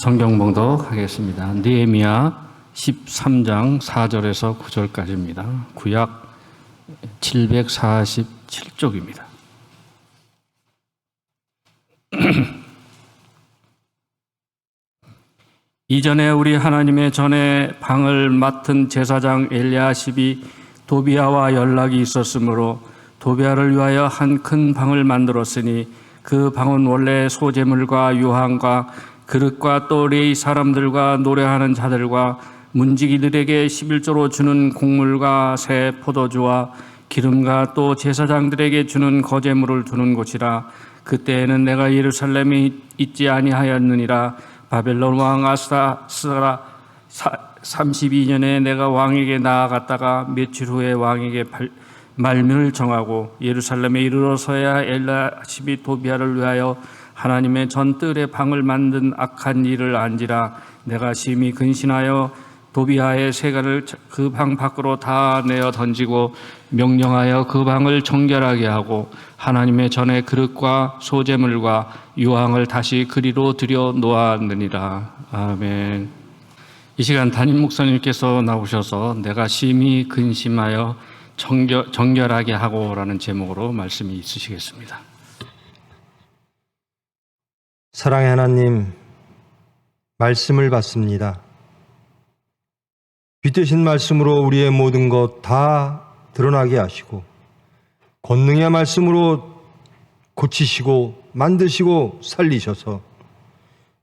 성경 봉독하겠습니다. 느헤미야 13장 4절에서 9절까지입니다. 구약 747쪽입니다. 이전에 우리 하나님의 전에 방을 맡은 제사장 엘리야십이 도비아와 연락이 있었으므로 도비아를 위하여 한 큰 방을 만들었으니 그 방은 원래 소재물과 유황과 그릇과 또 레위 사람들과 노래하는 자들과 문지기들에게 11조로 주는 곡물과 새 포도주와 기름과 또 제사장들에게 주는 거제물을 두는 곳이라. 그때에는 내가 예루살렘에 있지 아니하였느니라. 바벨론 왕 아스다스라 32년에 내가 왕에게 나아갔다가 며칠 후에 왕에게 말미를 정하고 예루살렘에 이르러서야 엘리야십이 도비아를 위하여 하나님의 전뜰의 방을 만든 악한 일을 안지라. 내가 심히 근신하여 도비아의 세간을 그 방 밖으로 다 내어 던지고 명령하여 그 방을 정결하게 하고 하나님의 전에 그릇과 소재물과 유황을 다시 그리로 들여 놓았느니라. 아멘. 이 시간 담임 목사님께서 나오셔서 내가 심히 근심하여 정결하게 하고라는 제목으로 말씀이 있으시겠습니다. 사랑의 하나님, 말씀을 받습니다. 빛되신 말씀으로 우리의 모든 것 다 드러나게 하시고 권능의 말씀으로 고치시고 만드시고 살리셔서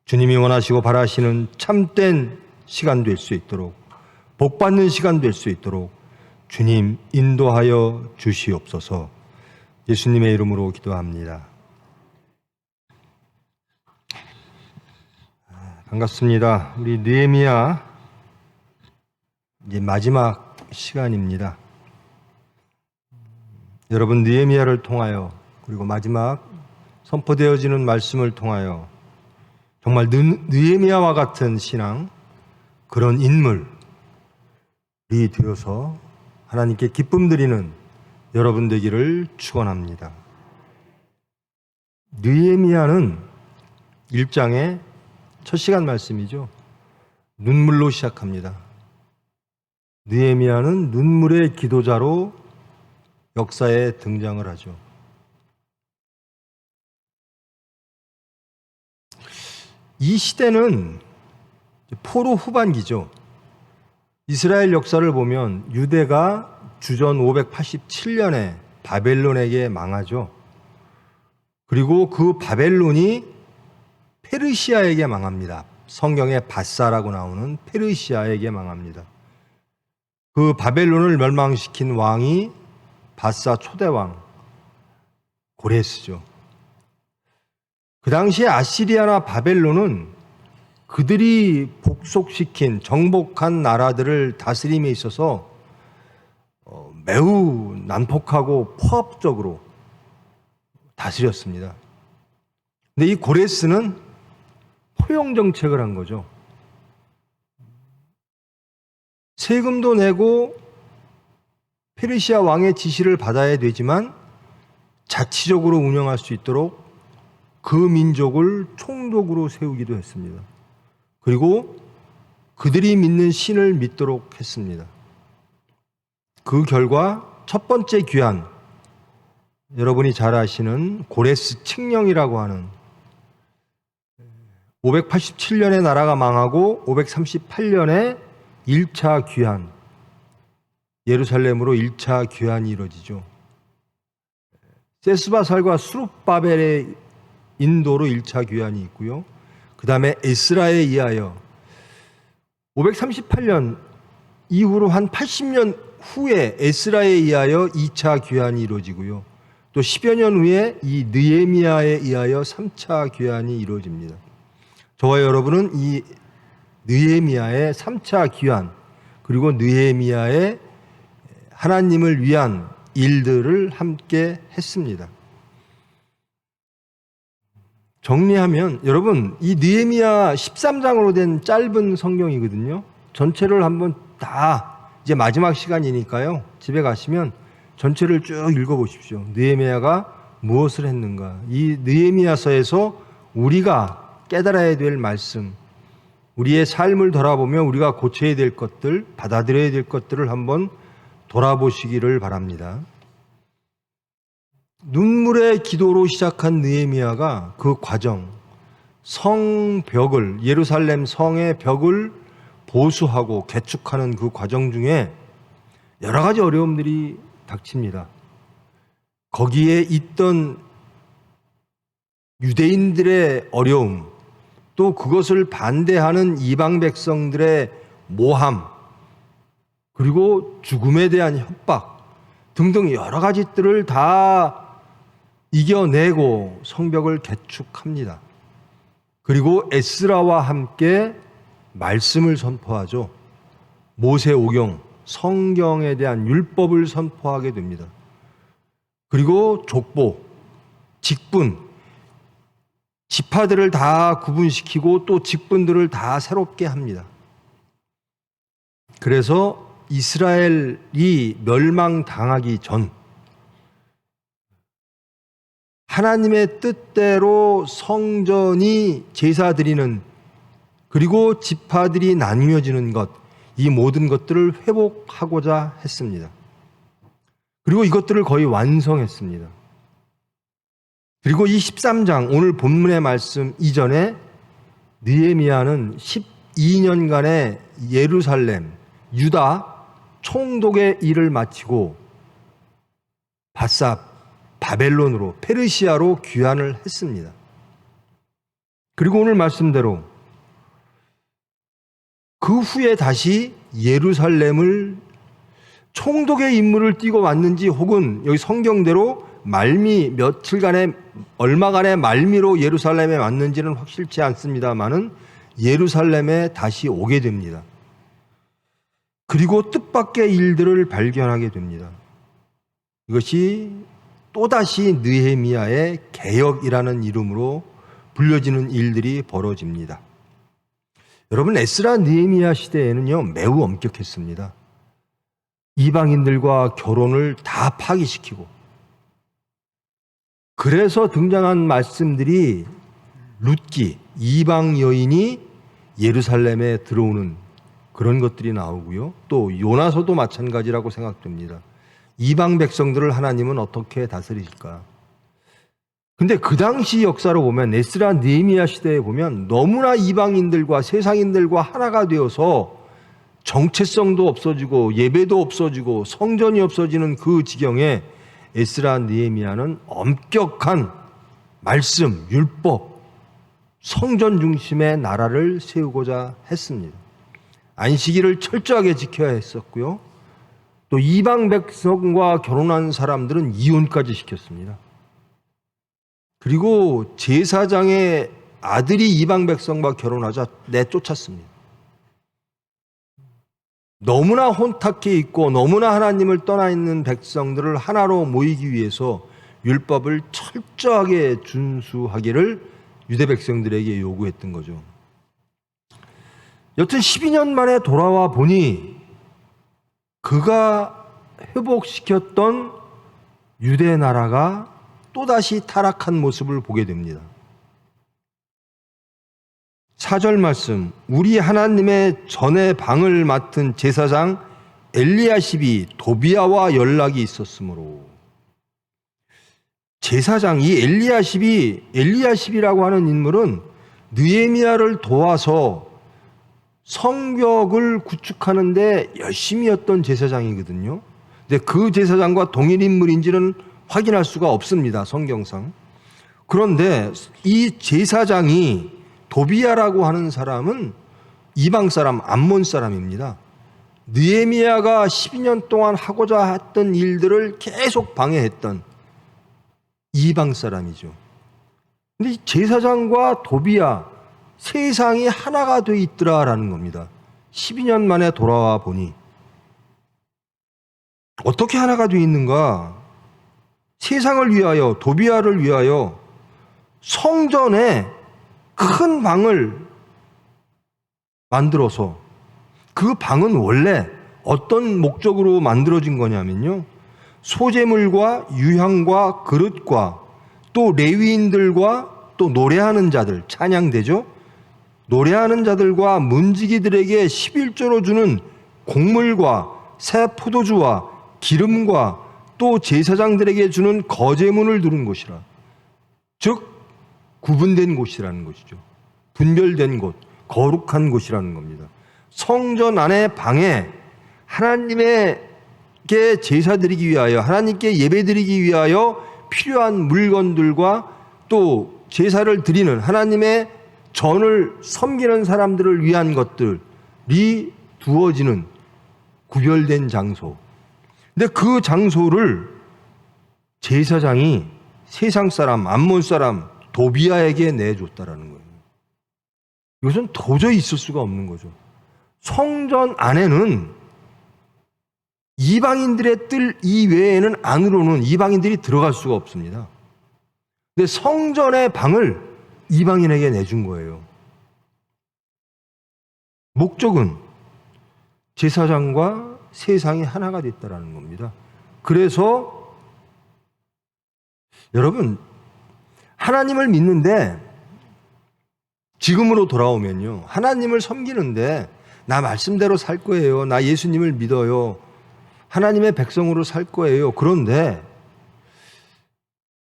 주님이 원하시고 바라시는 참된 시간 될 수 있도록, 복받는 시간 될 수 있도록 주님 인도하여 주시옵소서. 예수님의 이름으로 기도합니다. 반갑습니다. 우리 느헤미야 이제 마지막 시간입니다. 여러분, 느헤미야를 통하여 그리고 마지막 선포되어지는 말씀을 통하여 정말 느헤미야와 같은 신앙, 그런 인물이 되어서 하나님께 기쁨 드리는 여러분 되기를 축원합니다. 느헤미야는 1장의 첫 시간 말씀이죠. 눈물로 시작합니다. 느헤미야는 눈물의 기도자로 역사에 등장을 하죠. 이 시대는 포로 후반기죠. 이스라엘 역사를 보면 유대가 주전 587년에 바벨론에게 망하죠. 그리고 그 바벨론이 페르시아에게 망합니다. 성경에 바사라고 나오는 페르시아에게 망합니다. 그 바벨론을 멸망시킨 왕이 바사 초대왕 고레스죠. 그 당시에 아시리아나 바벨론은 그들이 복속시킨 정복한 나라들을 다스림에 있어서 매우 난폭하고 포압적으로 다스렸습니다. 근데 이 고레스는 포용 정책을 한 거죠. 세금도 내고 페르시아 왕의 지시를 받아야 되지만 자치적으로 운영할 수 있도록 그 민족을 총독으로 세우기도 했습니다. 그리고 그들이 믿는 신을 믿도록 했습니다. 그 결과 첫 번째 귀환, 여러분이 잘 아시는 고레스 칙령이라고 하는 587년에 나라가 망하고 538년에 1차 귀환, 예루살렘으로 1차 귀환이 이루어지죠. 세스바살과 수룹바벨의 인도로 1차 귀환이 있고요. 그 다음에 에스라에 의하여 538년 이후로 한 80년 후에 에스라에 의하여 2차 귀환이 이루어지고요. 또 10여 년 후에 이 느헤미야에 의하여 3차 귀환이 이루어집니다. 저와 여러분은 이 느헤미야의 3차 귀환, 그리고 느헤미야의 하나님을 위한 일들을 함께 했습니다. 정리하면 여러분, 이 느헤미야 13장으로 된 짧은 성경이거든요. 전체를 한번 다, 이제 마지막 시간이니까요, 집에 가시면 전체를 쭉 읽어보십시오. 느헤미야가 무엇을 했는가, 이 느헤미야서에서 우리가 깨달아야 될 말씀, 우리의 삶을 돌아보며 우리가 고쳐야 될 것들, 받아들여야 될 것들을 한번 돌아보시기를 바랍니다. 눈물의 기도로 시작한 느헤미야가 그 과정, 성벽을, 예루살렘 성의 벽을 보수하고 개축하는 그 과정 중에 여러 가지 어려움들이 닥칩니다. 거기에 있던 유대인들의 어려움, 또 그것을 반대하는 이방 백성들의 모함, 그리고 죽음에 대한 협박 등등 여러 가지들을 다 이겨내고 성벽을 개축합니다. 그리고 에스라와 함께 말씀을 선포하죠. 모세오경, 성경에 대한 율법을 선포하게 됩니다. 그리고 족보, 직분, 지파들을 다 구분시키고 또 직분들을 다 새롭게 합니다. 그래서 이스라엘이 멸망당하기 전 하나님의 뜻대로 성전이 제사 드리는, 그리고 지파들이 나뉘어지는 것, 이 모든 것들을 회복하고자 했습니다. 그리고 이것들을 거의 완성했습니다. 그리고 이 13장, 오늘 본문의 말씀 이전에 느헤미야는 12년간의 예루살렘, 유다 총독의 일을 마치고 바벨론으로, 페르시아로 귀환을 했습니다. 그리고 오늘 말씀대로 그 후에 다시 예루살렘을 총독의 임무를 띠고 왔는지, 혹은 여기 성경대로 며칠간의, 얼마간의 말미로 예루살렘에 왔는지는 확실치 않습니다만은 예루살렘에 다시 오게 됩니다. 그리고 뜻밖의 일들을 발견하게 됩니다. 이것이 또다시 느헤미야의 개혁이라는 이름으로 불려지는 일들이 벌어집니다. 여러분, 에스라 느헤미야 시대에는요, 매우 엄격했습니다. 이방인들과 결혼을 다 파기시키고, 그래서 등장한 말씀들이 룻기, 이방 여인이 예루살렘에 들어오는 그런 것들이 나오고요. 또 요나서도 마찬가지라고 생각됩니다. 이방 백성들을 하나님은 어떻게 다스리실까? 근데 그 당시 역사로 보면, 에스라 느헤미야 시대에 보면 너무나 이방인들과 세상인들과 하나가 되어서 정체성도 없어지고 예배도 없어지고 성전이 없어지는 그 지경에 에스라 느헤미야는 엄격한 말씀, 율법, 성전 중심의 나라를 세우고자 했습니다. 안식일을 철저하게 지켜야 했었고요. 또 이방 백성과 결혼한 사람들은 이혼까지 시켰습니다. 그리고 제사장의 아들이 이방 백성과 결혼하자 내쫓았습니다. 너무나 혼탁해 있고 너무나 하나님을 떠나 있는 백성들을 하나로 모이기 위해서 율법을 철저하게 준수하기를 유대 백성들에게 요구했던 거죠. 여튼 12년 만에 돌아와 보니 그가 회복시켰던 유대 나라가 또다시 타락한 모습을 보게 됩니다. 4절 말씀, 우리 하나님의 전에 방을 맡은 제사장 엘리야십이 도비야와 연락이 있었으므로. 제사장, 이 엘리야십이라고 하는 인물은 느헤미야를 도와서 성벽을 구축하는데 열심히 했던 제사장이거든요. 근데 그 제사장과 동일 인물인지는 확인할 수가 없습니다, 성경상. 그런데 이 제사장이, 도비야라고 하는 사람은 이방 사람, 암몬 사람입니다. 느헤미야가 12년 동안 하고자 했던 일들을 계속 방해했던 이방 사람이죠. 근데 제사장과 도비야, 세상이 하나가 돼 있더라라는 겁니다. 12년 만에 돌아와 보니 어떻게 하나가 돼 있는가? 세상을 위하여, 도비야를 위하여 성전에 큰 방을 만들어서, 그 방은 원래 어떤 목적으로 만들어진 거냐면요, 소재물과 유향과 그릇과 또 레위인들과 또 노래하는 자들, 찬양대죠, 노래하는 자들과 문지기들에게 11조로 주는 곡물과 새 포도주와 기름과 또 제사장들에게 주는 거제문을 두는 곳이라. 즉 구분된 곳이라는 것이죠. 분별된 곳, 거룩한 곳이라는 겁니다. 성전 안의 방에 하나님께 제사 드리기 위하여, 하나님께 예배 드리기 위하여 필요한 물건들과 또 제사를 드리는, 하나님의 전을 섬기는 사람들을 위한 것들이 두어지는 구별된 장소. 근데 그 장소를 제사장이 세상 사람, 암몬 사람 도비아에게 내줬다라는 거예요. 이것은 도저히 있을 수가 없는 거죠. 성전 안에는 이방인들의 뜰 이외에는 안으로는 이방인들이 들어갈 수가 없습니다. 근데 성전의 방을 이방인에게 내준 거예요. 목적은 제사장과 세상이 하나가 됐다라는 겁니다. 그래서 여러분, 하나님을 믿는데 지금으로 돌아오면요, 하나님을 섬기는데 나 말씀대로 살 거예요, 나 예수님을 믿어요, 하나님의 백성으로 살 거예요. 그런데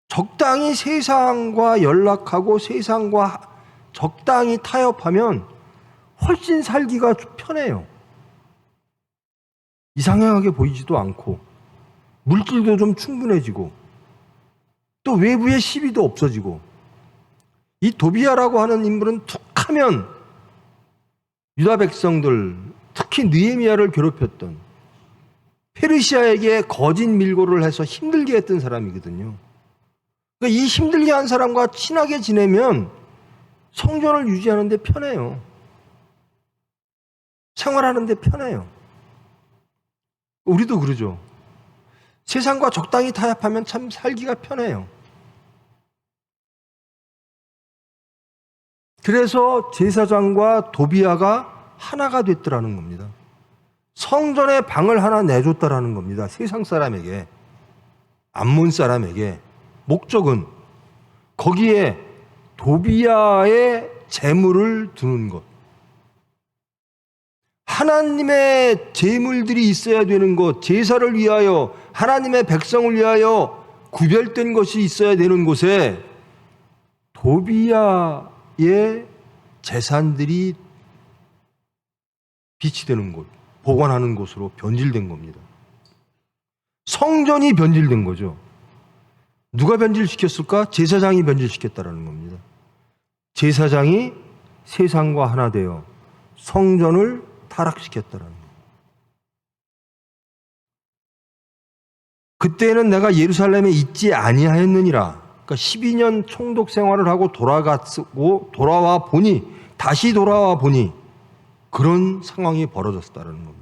적당히 세상과 연락하고 세상과 적당히 타협하면 훨씬 살기가 편해요. 이상하게 보이지도 않고 물질도 좀 충분해지고 또 외부의 시비도 없어지고. 이 도비아라고 하는 인물은 툭하면 유다 백성들, 특히 느헤미야를 괴롭혔던, 페르시아에게 거짓 밀고를 해서 힘들게 했던 사람이거든요. 그러니까 이 힘들게 한 사람과 친하게 지내면 성전을 유지하는 데 편해요. 생활하는 데 편해요. 우리도 그러죠. 세상과 적당히 타협하면 참 살기가 편해요. 그래서 제사장과 도비아가 하나가 됐더라는 겁니다. 성전의 방을 하나 내줬다라는 겁니다. 세상 사람에게, 암몬 사람에게. 목적은 거기에 도비아의 재물을 두는 것, 하나님의 재물들이 있어야 되는 것, 제사를 위하여, 하나님의 백성을 위하여 구별된 것이 있어야 되는 곳에 도비아의 재산들이 비치되는 곳, 보관하는 곳으로 변질된 겁니다. 성전이 변질된 거죠. 누가 변질시켰을까? 제사장이 변질시켰다라는 겁니다. 제사장이 세상과 하나 되어 성전을 타락시켰다라는 겁니다. 그때는 내가 예루살렘에 있지 아니하였느니라. 그러니까 12년 총독 생활을 하고 다시 돌아와 보니 그런 상황이 벌어졌다는 겁니다.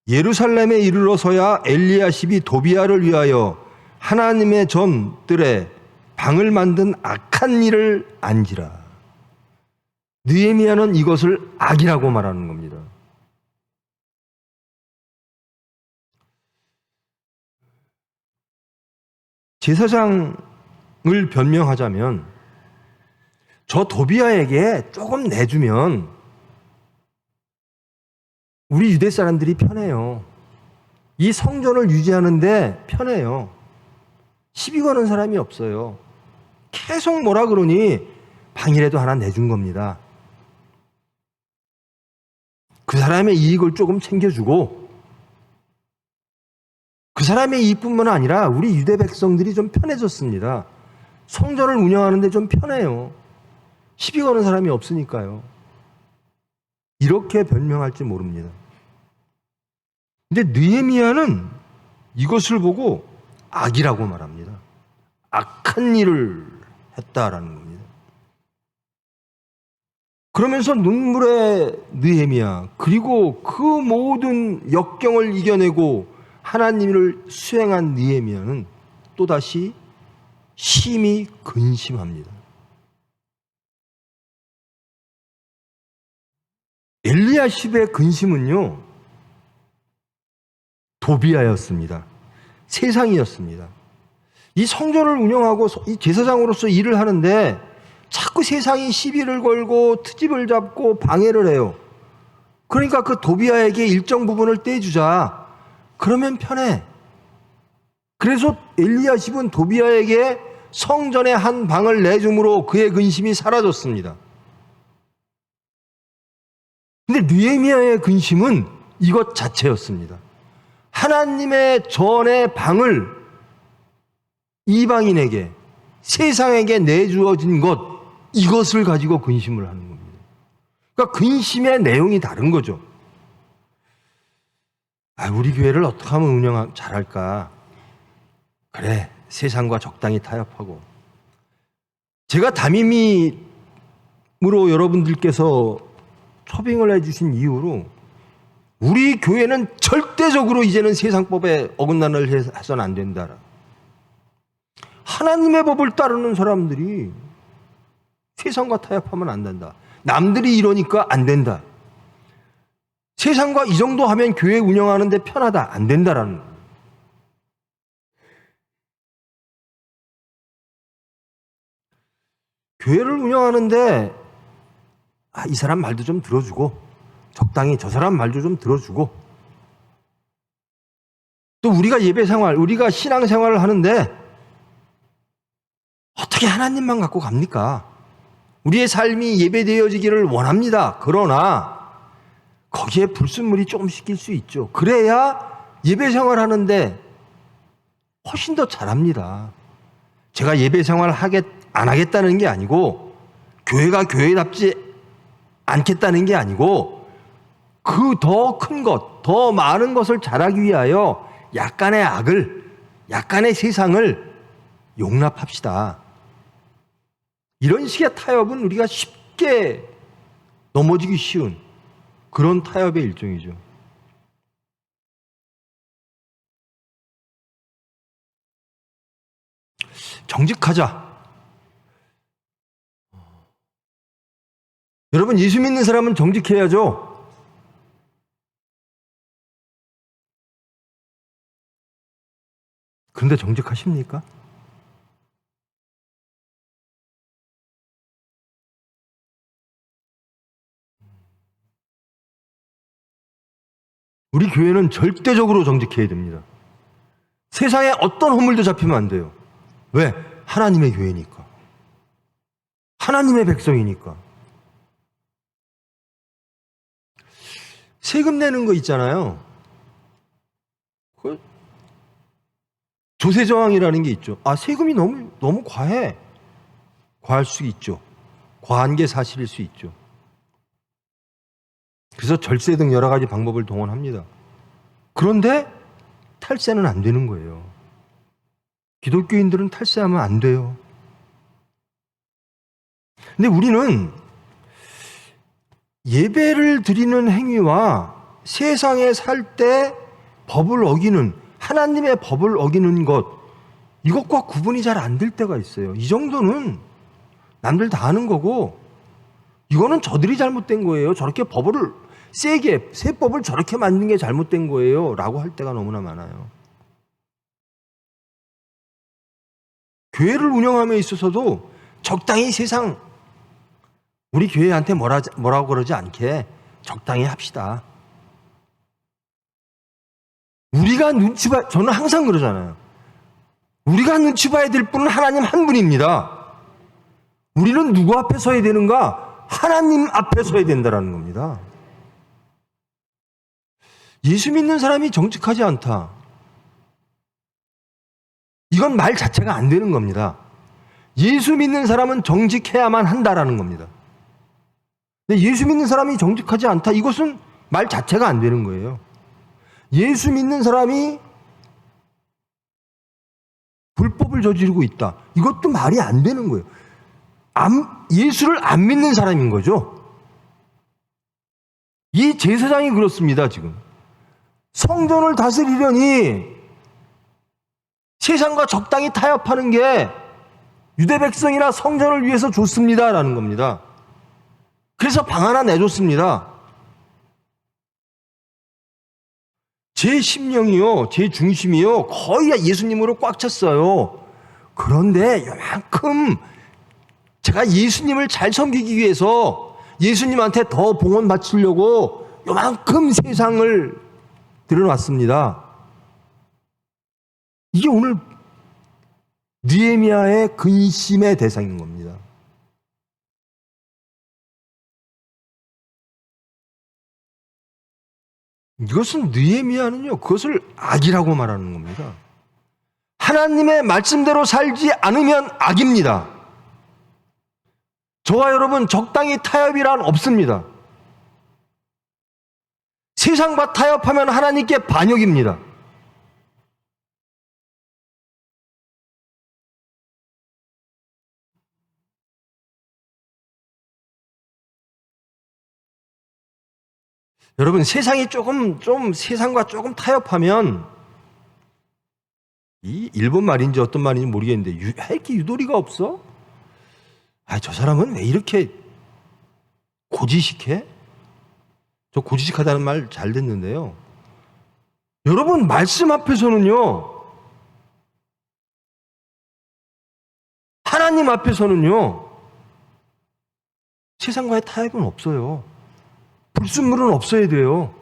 예루살렘에 이르러서야 엘리야십이 도비아를 위하여 하나님의 전들의 방을 만든 악한 일을 안지라. 느헤미야는 이것을 악이라고 말하는 겁니다. 제사장을 변명하자면 저 도비아에게 조금 내주면 우리 유대 사람들이 편해요. 이 성전을 유지하는데 편해요. 시비 거는 사람이 없어요. 계속 뭐라 그러니 방이라도 하나 내준 겁니다. 그 사람의 이익을 조금 챙겨주고 그 사람의 이익뿐만 아니라 우리 유대 백성들이 좀 편해졌습니다. 성전을 운영하는데 좀 편해요. 시비 거는 사람이 없으니까요. 이렇게 변명할지 모릅니다. 근데 느헤미야는 이것을 보고 악이라고 말합니다. 악한 일을 했다라는 겁니다. 그러면서 눈물의 느헤미야, 그리고 그 모든 역경을 이겨내고 하나님을 수행한 느헤미야는 또다시 심히 근심합니다. 엘리야십의 근심은요, 도비아였습니다. 세상이었습니다. 이 성전을 운영하고 이 제사장으로서 일을 하는데 자꾸 세상이 시비를 걸고 트집을 잡고 방해를 해요. 그러니까 그 도비아에게 일정 부분을 떼주자. 그러면 편해. 그래서 엘리야십은 도비아에게 성전의 한 방을 내줌으로 그의 근심이 사라졌습니다. 근데 느헤미야의 근심은 이것 자체였습니다. 하나님의 전의 방을 이방인에게, 세상에게 내주어진 것, 이것을 가지고 근심을 하는 겁니다. 그러니까 근심의 내용이 다른 거죠. 우리 교회를 어떻게 하면 운영 잘할까? 그래, 세상과 적당히 타협하고. 제가 담임이므로 여러분들께서 초빙을 해주신 이후로 우리 교회는 절대적으로 이제는 세상법에 어긋나는 해서는 안 된다. 하나님의 법을 따르는 사람들이 세상과 타협하면 안 된다. 남들이 이러니까 안 된다. 세상과 이 정도 하면 교회 운영하는데 편하다. 안 된다라는 거예요. 교회를 운영하는데 이 사람 말도 좀 들어주고 적당히 저 사람 말도 좀 들어주고 또 우리가 예배생활, 우리가 신앙생활을 하는데 어떻게 하나님만 갖고 갑니까? 우리의 삶이 예배되어지기를 원합니다. 그러나 거기에 불순물이 조금씩 낄 수 있죠. 그래야 예배생활 하는데 훨씬 더 잘합니다. 제가 예배생활 안 하겠다는 게 아니고 교회가 교회답지 않겠다는 게 아니고 그 더 큰 것, 더 많은 것을 잘하기 위하여 약간의 악을, 약간의 세상을 용납합시다. 이런 식의 타협은 우리가 쉽게 넘어지기 쉬운 그런 타협의 일종이죠. 정직하자. 여러분, 예수 믿는 사람은 정직해야죠. 그런데 정직하십니까? 우리 교회는 절대적으로 정직해야 됩니다. 세상에 어떤 허물도 잡히면 안 돼요. 왜? 하나님의 교회니까. 하나님의 백성이니까. 세금 내는 거 있잖아요. 조세저항이라는 게 있죠. 세금이 너무 과해. 과할 수 있죠. 과한 게 사실일 수 있죠. 그래서 절세 등 여러 가지 방법을 동원합니다. 그런데 탈세는 안 되는 거예요. 기독교인들은 탈세하면 안 돼요. 근데 우리는 예배를 드리는 행위와 세상에 살 때 법을 어기는, 하나님의 법을 어기는 것, 이것과 구분이 잘 안 될 때가 있어요. 이 정도는 남들 다 하는 거고 이거는 저들이 잘못된 거예요. 저렇게 법을 세게, 세법을 저렇게 만든 게 잘못된 거예요 라고 할 때가 너무나 많아요. 교회를 운영함에 있어서도 적당히 세상, 우리 교회한테 뭐라고 그러지 않게 적당히 합시다. 우리가 저는 항상 그러잖아요. 우리가 눈치 봐야 될 분은 하나님 한 분입니다. 우리는 누구 앞에 서야 되는가? 하나님 앞에 서야 된다는 겁니다. 예수 믿는 사람이 정직하지 않다. 이건 말 자체가 안 되는 겁니다. 예수 믿는 사람은 정직해야만 한다라는 겁니다. 근데 예수 믿는 사람이 정직하지 않다. 이것은 말 자체가 안 되는 거예요. 예수 믿는 사람이 불법을 저지르고 있다. 이것도 말이 안 되는 거예요. 예수를 안 믿는 사람인 거죠. 이 제사장이 그렇습니다, 지금. 성전을 다스리려니 세상과 적당히 타협하는 게 유대 백성이나 성전을 위해서 좋습니다라는 겁니다. 그래서 방 하나 내줬습니다. 제 심령이요, 제 중심이요, 거의 예수님으로 꽉 찼어요. 그런데 요만큼 제가 예수님을 잘 섬기기 위해서 예수님한테 더 봉헌 바치려고 요만큼 세상을 들여놨습니다. 이게 오늘 느헤미야의 근심의 대상인 겁니다. 이것은 느헤미야는요, 그것을 악이라고 말하는 겁니다. 하나님의 말씀대로 살지 않으면 악입니다. 저와 여러분 적당히 타협이란 없습니다. 세상과 타협하면 하나님께 반역입니다. 여러분 세상이 좀 세상과 조금 타협하면 이 일본 말인지 어떤 말인지 모르겠는데 왜 이렇게 유도리가 없어? 저 사람은 왜 이렇게 고지식해? 저 고지식하다는 말 잘 듣는데요. 여러분 말씀 앞에서는요, 하나님 앞에서는요, 세상과의 타협은 없어요. 불순물은 없어야 돼요.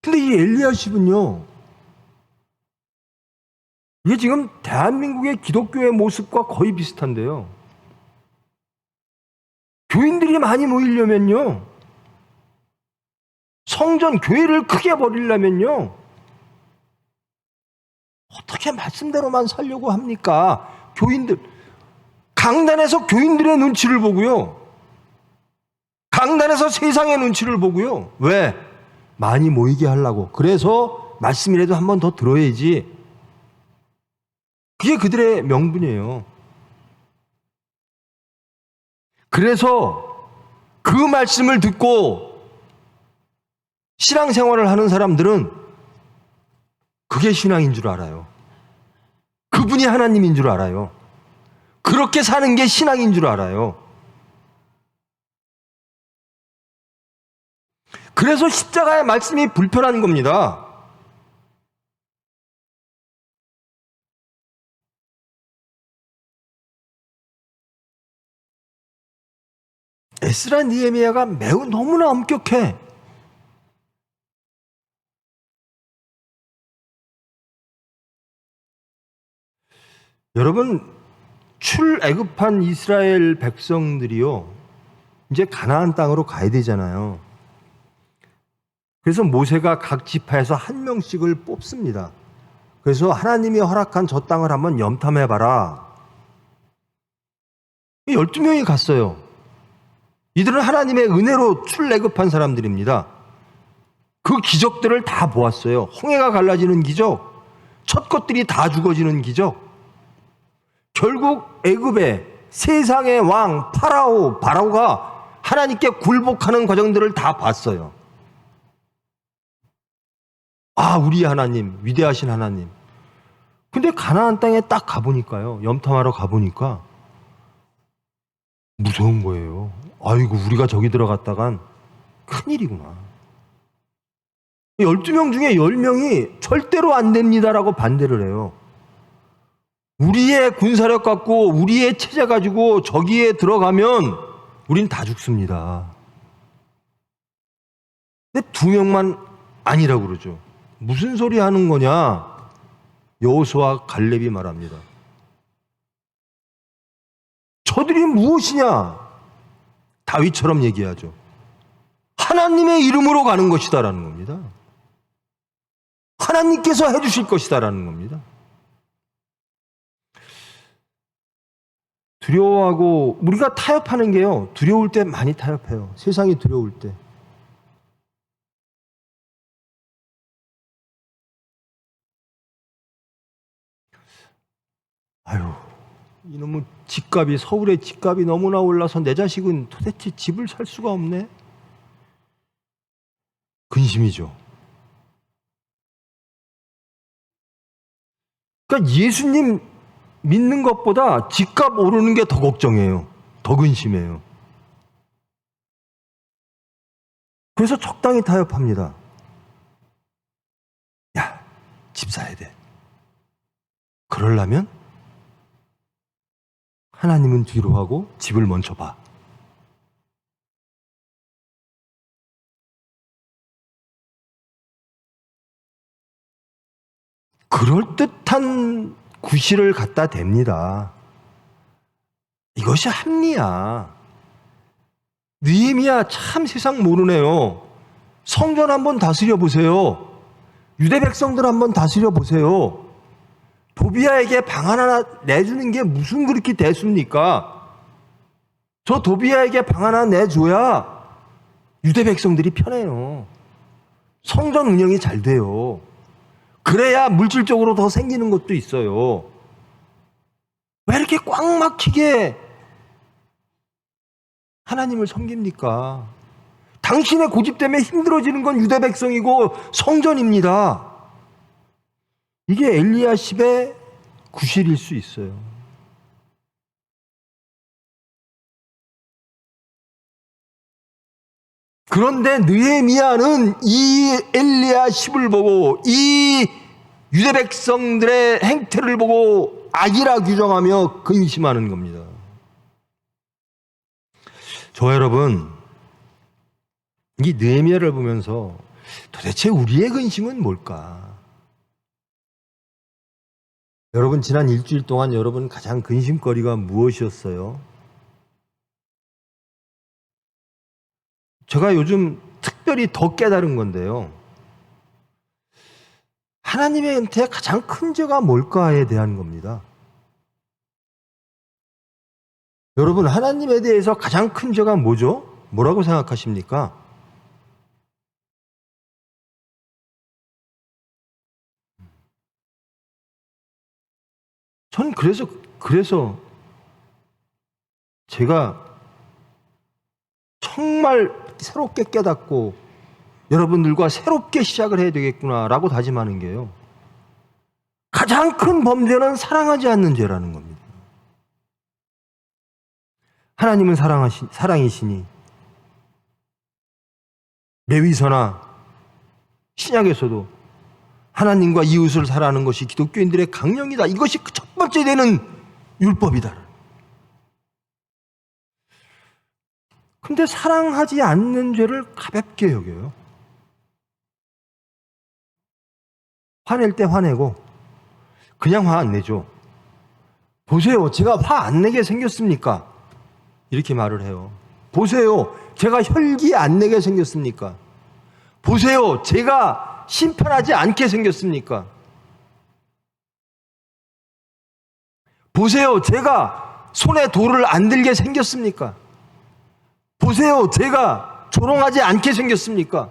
근데 이 엘리야십은요, 이게 지금 대한민국의 기독교의 모습과 거의 비슷한데요. 교인들이 많이 모이려면요, 성전, 교회를 크게 벌이려면요, 어떻게 말씀대로만 살려고 합니까? 교인들, 강단에서 교인들의 눈치를 보고요, 강단에서 세상의 눈치를 보고요. 왜? 많이 모이게 하려고. 그래서 말씀이라도 한 번 더 들어야지. 그게 그들의 명분이에요. 그래서 그 말씀을 듣고 신앙생활을 하는 사람들은 그게 신앙인 줄 알아요. 그분이 하나님인 줄 알아요. 그렇게 사는 게 신앙인 줄 알아요. 그래서 십자가의 말씀이 불편한 겁니다. 에스라 느헤미야가 매우 너무나 엄격해. 여러분, 출애굽한 이스라엘 백성들이요, 이제 가나안 땅으로 가야 되잖아요. 그래서 모세가 각 지파에서 한 명씩을 뽑습니다. 그래서 하나님이 허락한 저 땅을 한번 염탐해봐라. 12명이 갔어요. 이들은 하나님의 은혜로 출애굽한 사람들입니다. 그 기적들을 다 보았어요. 홍해가 갈라지는 기적, 첫 것들이 다 죽어지는 기적, 결국 애굽의 세상의 왕 바라오가 하나님께 굴복하는 과정들을 다 봤어요. 우리 하나님, 위대하신 하나님. 근데 가나안 땅에 딱 가보니까요, 염탐하러 가보니까 무서운 거예요. 아이고, 우리가 저기 들어갔다간 큰일이구나. 12명 중에 10명이 절대로 안 됩니다라고 반대를 해요. 우리의 군사력 갖고 우리의 체제 가지고 저기에 들어가면 우린 다 죽습니다. 근데 2명만 아니라고 그러죠. 무슨 소리 하는 거냐? 여호수아 갈렙이 말합니다. 저들이 무엇이냐? 다윗처럼 얘기하죠. 하나님의 이름으로 가는 것이다라는 겁니다. 하나님께서 해주실 것이다라는 겁니다. 두려워하고, 우리가 타협하는 게요, 두려울 때 많이 타협해요. 세상이 두려울 때. 이놈의 집값이, 서울의 집값이 너무나 올라서 내 자식은 도대체 집을 살 수가 없네. 근심이죠. 그러니까 예수님 믿는 것보다 집값 오르는 게 더 걱정해요. 더 근심해요. 그래서 적당히 타협합니다. 집 감싸야 돼. 그러려면 하나님은 뒤로 하고 집을 먼저 봐. 그럴듯한 구실을 갖다 댑니다. 이것이 합리야. 느헤미야 참 세상 모르네요. 성전 한번 다스려 보세요. 유대 백성들 한번 다스려 보세요. 도비아에게 방 하나 내주는 게 무슨 그렇게 대수입니까? 저 도비아에게 방 하나 내줘야 유대 백성들이 편해요. 성전 운영이 잘 돼요. 그래야 물질적으로 더 생기는 것도 있어요. 왜 이렇게 꽉 막히게 하나님을 섬깁니까? 당신의 고집 때문에 힘들어지는 건 유대 백성이고 성전입니다. 이게 엘리야십의 구실일 수 있어요. 그런데 느헤미야는 이 엘리야십을 보고 이 유대 백성들의 행태를 보고 악이라 규정하며 근심하는 겁니다. 저와 여러분, 이 느헤미야를 보면서 도대체 우리의 근심은 뭘까? 여러분, 지난 일주일 동안 여러분 가장 근심거리가 무엇이었어요? 제가 요즘 특별히 더 깨달은 건데요. 하나님한테 가장 큰 죄가 뭘까에 대한 겁니다. 여러분, 하나님에 대해서 가장 큰 죄가 뭐죠? 뭐라고 생각하십니까? 저는 그래서 제가 정말 새롭게 깨닫고 여러분들과 새롭게 시작을 해야 되겠구나라고 다짐하는 게요. 가장 큰 범죄는 사랑하지 않는 죄라는 겁니다. 하나님은 사랑이시니 레위서나 신약에서도 하나님과 이웃을 사랑하는 것이 기독교인들의 강령이다. 이것이 첫 번째 되는 율법이다. 근데 사랑하지 않는 죄를 가볍게 여겨요. 화낼 때 화내고 그냥 화 안 내죠. 보세요, 제가 화 안 내게 생겼습니까? 이렇게 말을 해요. 보세요, 제가 혈기 안 내게 생겼습니까? 보세요, 제가 심판하지 않게 생겼습니까? 보세요, 제가 손에 돌을 안 들게 생겼습니까? 보세요, 제가 조롱하지 않게 생겼습니까?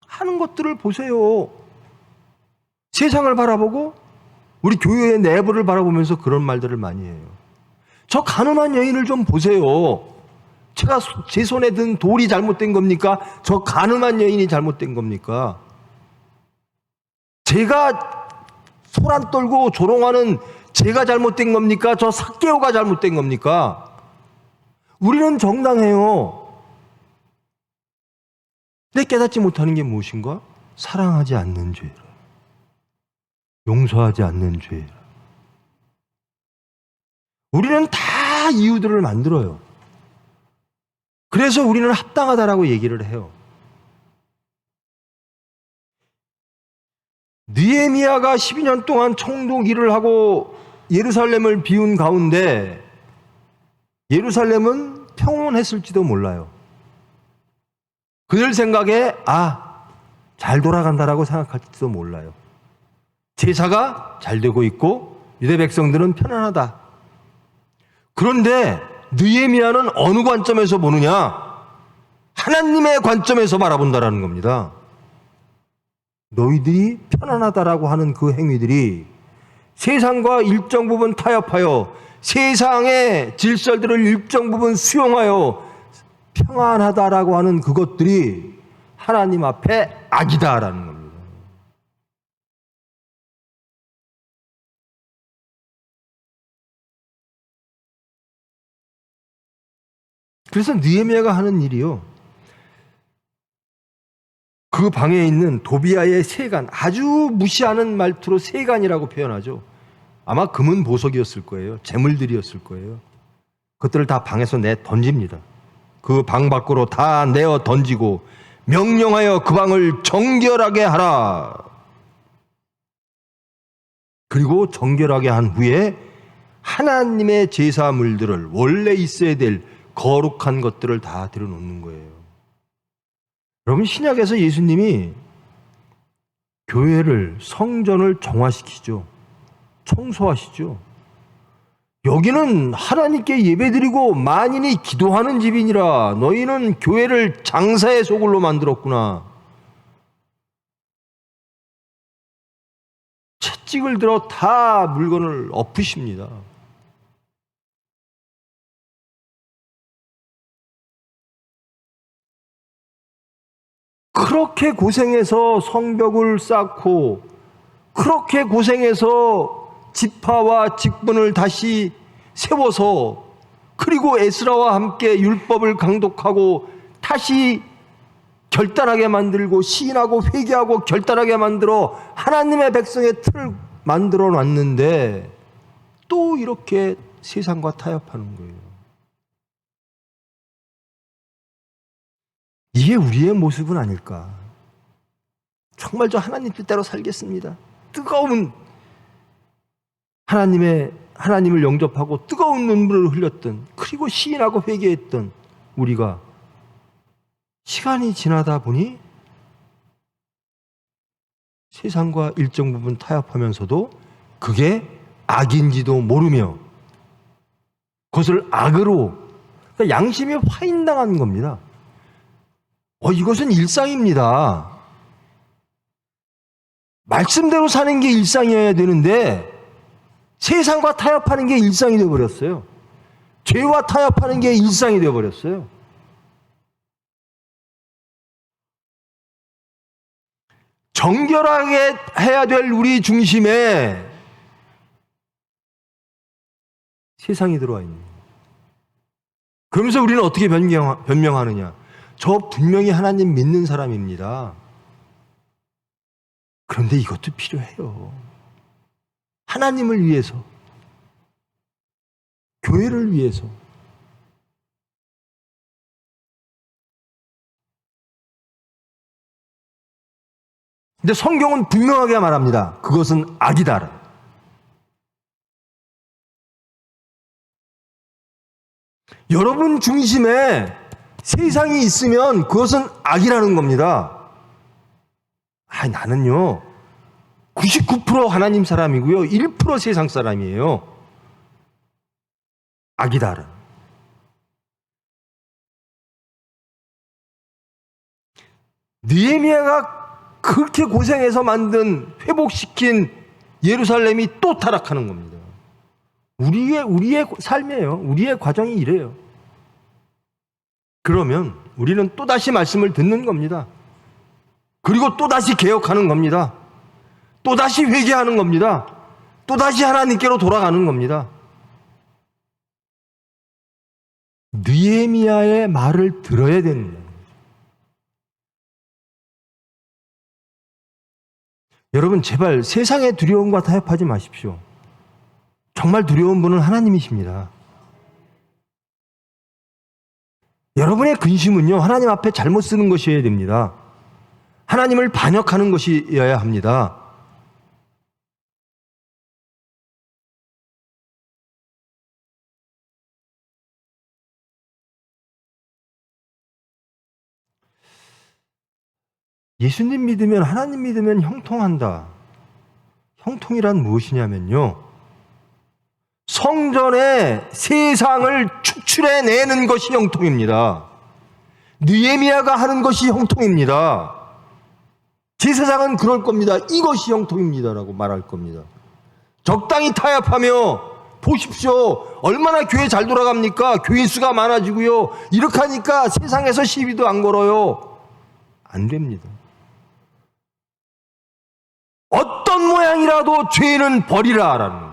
하는 것들을 보세요. 세상을 바라보고 우리 교회의 내부를 바라보면서 그런 말들을 많이 해요. 저 가늠한 여인을 좀 보세요. 제가 제 손에 든 돌이 잘못된 겁니까? 저 가늠한 여인이 잘못된 겁니까? 제가 소란 떨고 조롱하는 제가 잘못된 겁니까? 저 삭개오가 잘못된 겁니까? 우리는 정당해요. 근데 깨닫지 못하는 게 무엇인가? 사랑하지 않는 죄, 용서하지 않는 죄. 우리는 다 이유들을 만들어요. 그래서 우리는 합당하다라고 얘기를 해요. 느헤미야가 12년 동안 총독 일을 하고 예루살렘을 비운 가운데 예루살렘은 평온했을지도 몰라요. 그들 생각에 잘 돌아간다라고 생각할지도 몰라요. 제사가 잘 되고 있고 유대 백성들은 편안하다. 그런데 느헤미야는 어느 관점에서 보느냐? 하나님의 관점에서 바라본다라는 겁니다. 너희들이 편안하다라고 하는 그 행위들이 세상과 일정 부분 타협하여 세상의 질서들을 일정 부분 수용하여 평안하다라고 하는 그것들이 하나님 앞에 악이다라는 겁니다. 그래서 느헤미야가 하는 일이요, 그 방에 있는 도비아의 세간, 아주 무시하는 말투로 세간이라고 표현하죠. 아마 금은 보석이었을 거예요. 재물들이었을 거예요. 그것들을 다 방에서 내 던집니다. 그 방 밖으로 다 내어 던지고 명령하여 그 방을 정결하게 하라. 그리고 정결하게 한 후에 하나님의 제사물들을, 원래 있어야 될 거룩한 것들을 다 들여놓는 거예요. 여러분, 신약에서 예수님이 교회를, 성전을 정화시키죠. 청소하시죠. 여기는 하나님께 예배드리고 만인이 기도하는 집이니라. 너희는 교회를 장사의 소굴로 만들었구나. 채찍을 들어 다 물건을 엎으십니다. 그렇게 고생해서 성벽을 쌓고, 그렇게 고생해서 지파와 직분을 다시 세워서, 그리고 에스라와 함께 율법을 강독하고 다시 결단하게 만들고 시인하고 회개하고 결단하게 만들어 하나님의 백성의 틀을 만들어 놨는데 또 이렇게 세상과 타협하는 거예요. 이게 우리의 모습은 아닐까? 정말 저 하나님 뜻대로 살겠습니다. 뜨거운 하나님을 영접하고 뜨거운 눈물을 흘렸던, 그리고 시인하고 회개했던 우리가 시간이 지나다 보니 세상과 일정 부분 타협하면서도 그게 악인지도 모르며 그것을 악으로, 그러니까 양심이 화인당한 겁니다. 이것은 일상입니다. 말씀대로 사는 게 일상이어야 되는데 세상과 타협하는 게 일상이 되어버렸어요. 죄와 타협하는 게 일상이 되어버렸어요. 정결하게 해야 될 우리 중심에 세상이 들어와 있는 거예요. 그러면서 우리는 어떻게 변명하느냐? 저 분명히 하나님 믿는 사람입니다. 그런데 이것도 필요해요. 하나님을 위해서, 교회를 위해서. 근데 성경은 분명하게 말합니다. 그것은 악이다. 여러분 중심에 세상이 있으면 그것은 악이라는 겁니다. 나는요 99% 하나님 사람이고요 1% 세상 사람이에요. 악이다. 느헤미야가 그렇게 고생해서 만든, 회복시킨 예루살렘이 또 타락하는 겁니다. 우리의 삶이에요. 우리의 과정이 이래요. 그러면 우리는 또다시 말씀을 듣는 겁니다. 그리고 또다시 개혁하는 겁니다. 또다시 회개하는 겁니다. 또다시 하나님께로 돌아가는 겁니다. 느헤미야의 말을 들어야 되는 거예요. 여러분, 제발 세상의 두려움과 타협하지 마십시오. 정말 두려운 분은 하나님이십니다. 여러분의 근심은요, 하나님 앞에 잘못 쓰는 것이어야 됩니다. 하나님을 반역하는 것이어야 합니다. 예수님 믿으면, 하나님 믿으면 형통한다. 형통이란 무엇이냐면요, 성전에 세상을 축출해내는 것이 형통입니다. 느헤미야가 하는 것이 형통입니다. 제사장은 그럴 겁니다. 이것이 형통입니다라고 말할 겁니다. 적당히 타협하며, 보십시오, 얼마나 교회 잘 돌아갑니까? 교인 수가 많아지고요, 이렇게 하니까 세상에서 시비도 안 걸어요. 안 됩니다. 어떤 모양이라도 죄는 버리라라는 거예요.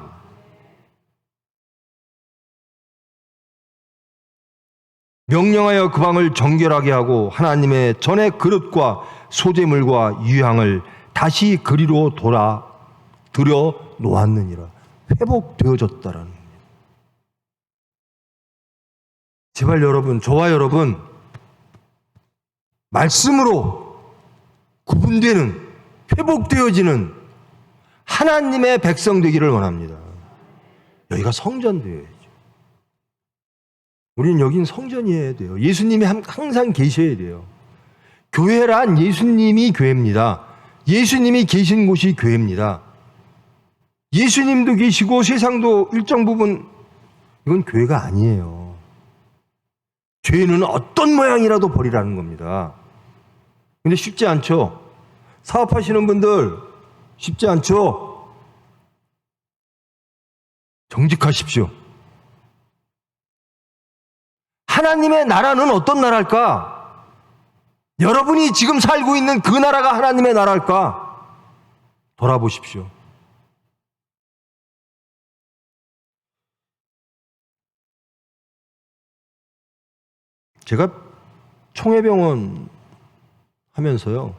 명령하여 그 방을 정결하게 하고 하나님의 전의 그릇과 소재물과 유향을 다시 그리로 들여 놓았느니라. 회복되어졌다라는 겁니다. 제발 여러분, 저와 여러분, 말씀으로 구분되는, 회복되어지는 하나님의 백성 되기를 원합니다. 여기가 성전 되어야죠. 우리는 여긴 성전이어야 돼요. 예수님이 항상 계셔야 돼요. 교회란 예수님이 교회입니다. 예수님이 계신 곳이 교회입니다. 예수님도 계시고 세상도 일정 부분, 이건 교회가 아니에요. 죄는 어떤 모양이라도 버리라는 겁니다. 근데 쉽지 않죠. 사업하시는 분들 쉽지 않죠. 정직하십시오. 하나님의 나라는 어떤 나라일까? 여러분이 지금 살고 있는 그 나라가 하나님의 나라일까? 돌아보십시오. 제가 총회병원 하면서요,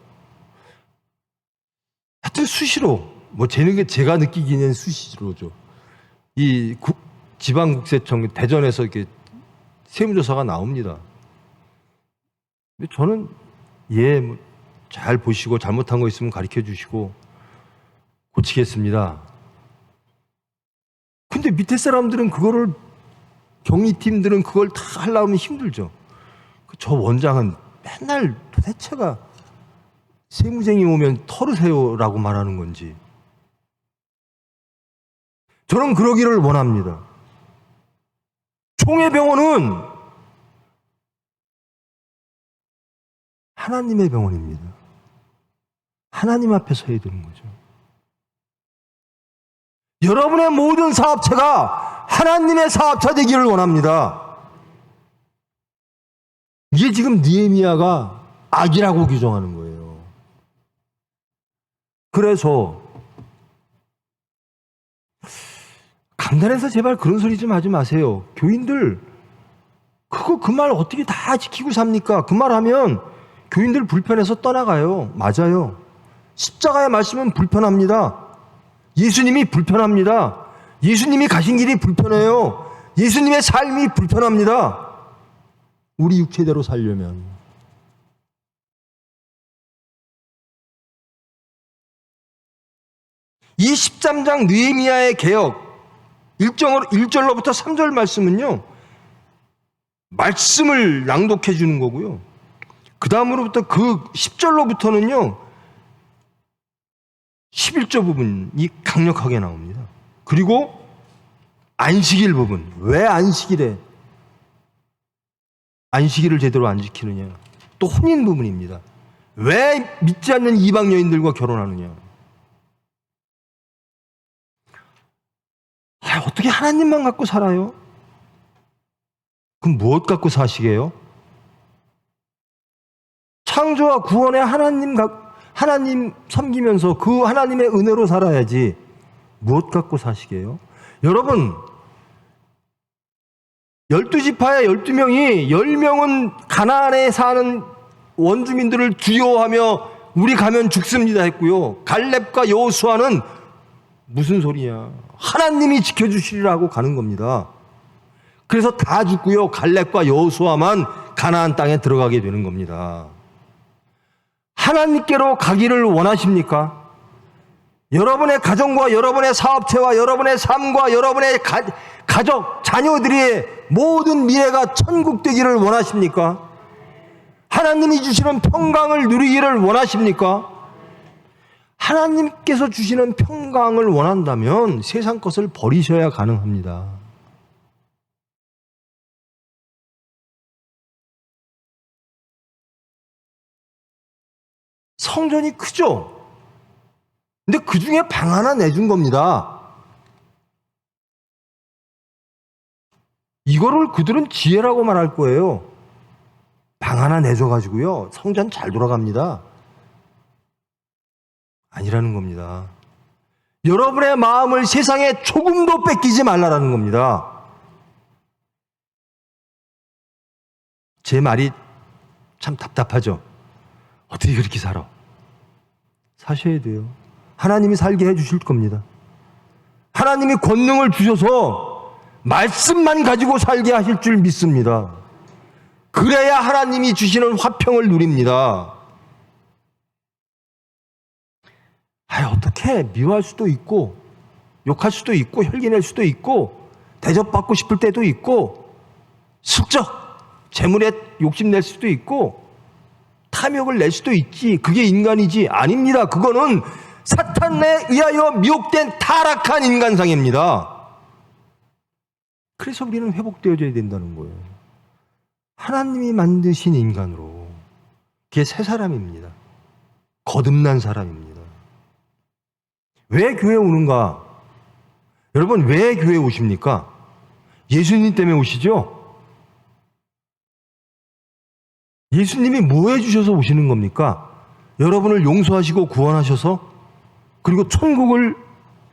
하여튼 수시로, 제가 느끼기는 수시로죠. 이 지방국세청 대전에서 이렇게 세무조사가 나옵니다. 근데 저는 잘 보시고 잘못한 거 있으면 가르쳐 주시고 고치겠습니다. 근데 밑에 사람들은 그거를, 경리팀들은 그걸 다 하려면 힘들죠. 저 원장은 맨날 도대체가 세무쟁이 오면 털으세요라고 말하는 건지. 저는 그러기를 원합니다. 총회병원은 하나님의 병원입니다. 하나님 앞에 서야 되는 거죠. 여러분의 모든 사업체가 하나님의 사업체 되기를 원합니다. 이게 지금 느헤미야가 악이라고 규정하는 거예요. 그래서 강단에서 제발 그런 소리 좀 하지 마세요. 교인들 그 말 어떻게 다 지키고 삽니까? 그 말 하면 교인들 불편해서 떠나가요. 맞아요. 십자가의 말씀은 불편합니다. 예수님이 불편합니다. 예수님이 가신 길이 불편해요. 예수님의 삶이 불편합니다. 우리 육체대로 살려면. 이 13장 느헤미야의 개혁 1절로부터 3절 말씀은요, 말씀을 낭독해 주는 거고요. 그 다음으로부터 그 10절로부터는요 11절 부분이 강력하게 나옵니다. 그리고 안식일 부분, 왜 안식일에 안식일을 제대로 안 지키느냐, 또 혼인 부분입니다. 왜 믿지 않는 이방 여인들과 결혼하느냐. 어떻게 하나님만 갖고 살아요? 그럼 무엇 갖고 사시게요? 창조와 구원의 하나님 섬기면서 그 하나님의 은혜로 살아야지 무엇 갖고 사시게요? 여러분, 12지파의 12명이 10명은 가나안에 사는 원주민들을 두려워하며 우리 가면 죽습니다 했고요. 갈렙과 여호수아는 무슨 소리냐, 하나님이 지켜주시리라고 가는 겁니다. 그래서 다 죽고요, 갈렙과 여호수아만 가나안 땅에 들어가게 되는 겁니다. 하나님께로 가기를 원하십니까? 여러분의 가정과 여러분의 사업체와 여러분의 삶과 여러분의 가족, 자녀들의 모든 미래가 천국 되기를 원하십니까? 하나님이 주시는 평강을 누리기를 원하십니까? 하나님께서 주시는 평강을 원한다면 세상 것을 버리셔야 가능합니다. 성전이 크죠? 근데 그 중에 방 하나 내준 겁니다. 이거를 그들은 지혜라고 말할 거예요. 방 하나 내줘가지고요, 성전 잘 돌아갑니다. 아니라는 겁니다. 여러분의 마음을 세상에 조금도 뺏기지 말라라는 겁니다. 제 말이 참 답답하죠. 어떻게 그렇게 살아? 사셔야 돼요. 하나님이 살게 해주실 겁니다. 하나님이 권능을 주셔서 말씀만 가지고 살게 하실 줄 믿습니다. 그래야 하나님이 주시는 화평을 누립니다. 어떻게 미워할 수도 있고 욕할 수도 있고 혈기낼 수도 있고 대접받고 싶을 때도 있고 슬쩍 재물에 욕심낼 수도 있고 탐욕을 낼 수도 있지. 그게 인간이지. 아닙니다. 그거는 사탄에 의하여 미혹된 타락한 인간상입니다. 그래서 우리는 회복되어져야 된다는 거예요. 하나님이 만드신 인간으로. 그게 새 사람입니다. 거듭난 사람입니다. 왜 교회에 오는가? 여러분, 왜 교회에 오십니까? 예수님 때문에 오시죠? 예수님이 뭐 해주셔서 오시는 겁니까? 여러분을 용서하시고 구원하셔서? 그리고 천국을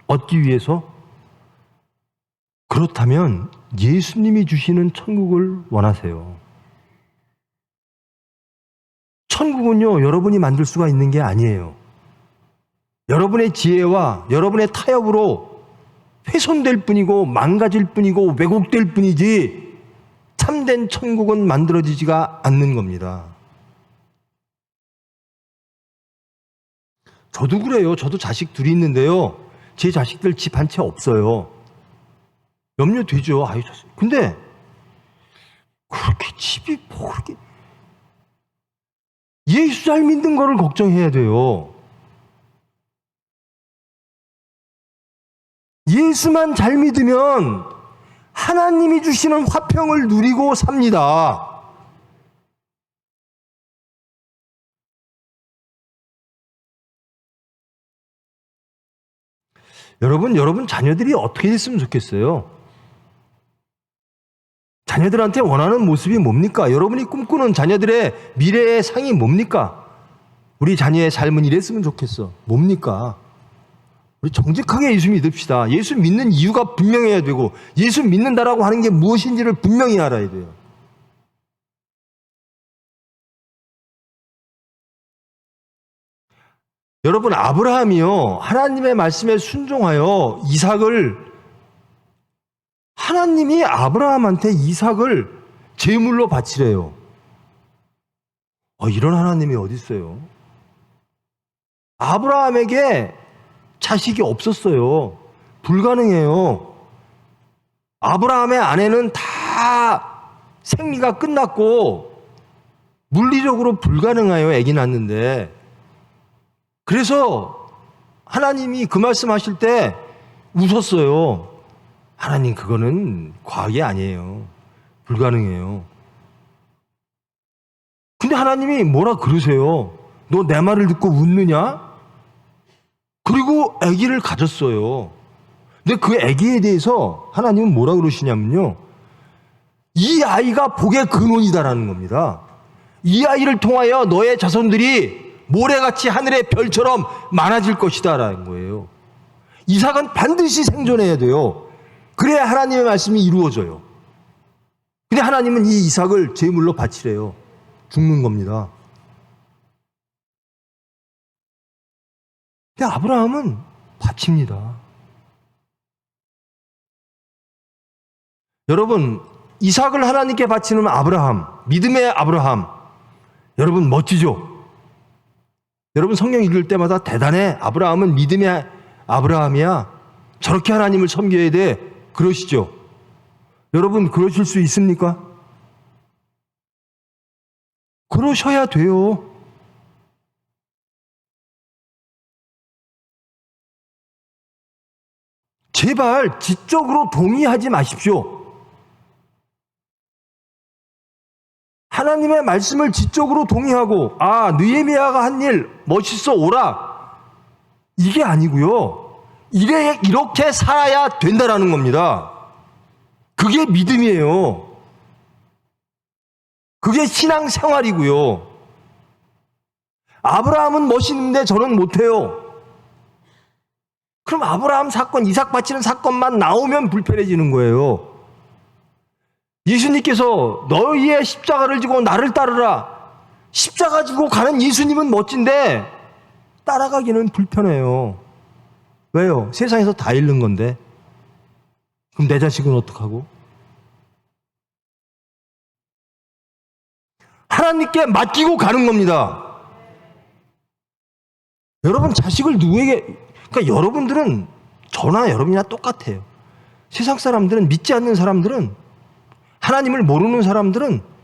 얻기 위해서? 그렇다면 예수님이 주시는 천국을 원하세요. 천국은요, 여러분이 만들 수가 있는 게 아니에요. 여러분의 지혜와 여러분의 타협으로 훼손될 뿐이고 망가질 뿐이고 왜곡될 뿐이지 참된 천국은 만들어지지가 않는 겁니다. 저도 그래요. 저도 자식 둘이 있는데요. 제 자식들 집 한 채 없어요. 염려되죠. 근데 그렇게 집이 뭐 그렇게 예수 잘 믿는 거를 걱정해야 돼요. 예수만 잘 믿으면 하나님이 주시는 화평을 누리고 삽니다. 여러분 자녀들이 어떻게 됐으면 좋겠어요? 자녀들한테 원하는 모습이 뭡니까? 여러분이 꿈꾸는 자녀들의 미래의 상이 뭡니까? 우리 자녀의 삶은 이랬으면 좋겠어. 뭡니까? 우리 정직하게 예수 믿읍시다. 예수 믿는 이유가 분명해야 되고 예수 믿는다라고 하는 게 무엇인지를 분명히 알아야 돼요. 여러분, 아브라함이요, 하나님의 말씀에 순종하여 하나님이 아브라함한테 이삭을 제물로 바치래요. 이런 하나님이 어디 있어요? 아브라함에게 자식이 없었어요. 불가능해요. 아브라함의 아내는 다 생리가 끝났고 물리적으로 불가능해요. 아기 낳는데. 그래서 하나님이 그 말씀하실 때 웃었어요. 하나님, 그거는 과학이 아니에요. 불가능해요. 근데 하나님이 뭐라 그러세요? 너 내 말을 듣고 웃느냐? 그리고 아기를 가졌어요. 근데 그 아기에 대해서 하나님은 뭐라 그러시냐면요, 이 아이가 복의 근원이다라는 겁니다. 이 아이를 통하여 너의 자손들이 모래같이 하늘의 별처럼 많아질 것이다라는 거예요. 이삭은 반드시 생존해야 돼요. 그래야 하나님의 말씀이 이루어져요. 근데 하나님은 이 이삭을 제물로 바치래요. 죽는 겁니다. 근데 아브라함은 바칩니다. 여러분, 이삭을 하나님께 바치는 아브라함, 믿음의 아브라함, 여러분 멋지죠? 여러분 성경 읽을 때마다 대단해. 아브라함은 믿음의 아브라함이야. 저렇게 하나님을 섬겨야 돼. 그러시죠? 여러분 그러실 수 있습니까? 그러셔야 돼요. 제발 지적으로 동의하지 마십시오. 하나님의 말씀을 지적으로 동의하고 느헤미야가 한 일 멋있어 오라, 이게 아니고요. 이렇게 살아야 된다라는 겁니다. 그게 믿음이에요. 그게 신앙생활이고요. 아브라함은 멋있는데 저는 못해요. 그럼 아브라함 사건, 이삭 바치는 사건만 나오면 불편해지는 거예요. 예수님께서 너희의 십자가를 지고 나를 따르라, 십자가 지고 가는 예수님은 멋진데 따라가기는 불편해요. 왜요? 세상에서 다 잃는 건데. 그럼 내 자식은 어떡하고? 하나님께 맡기고 가는 겁니다. 여러분 자식을 누구에게, 그러니까 여러분들은 저나 여러분이나 똑같아요. 세상 사람들은, 믿지 않는 사람들은, 하나님을 모르는 사람들은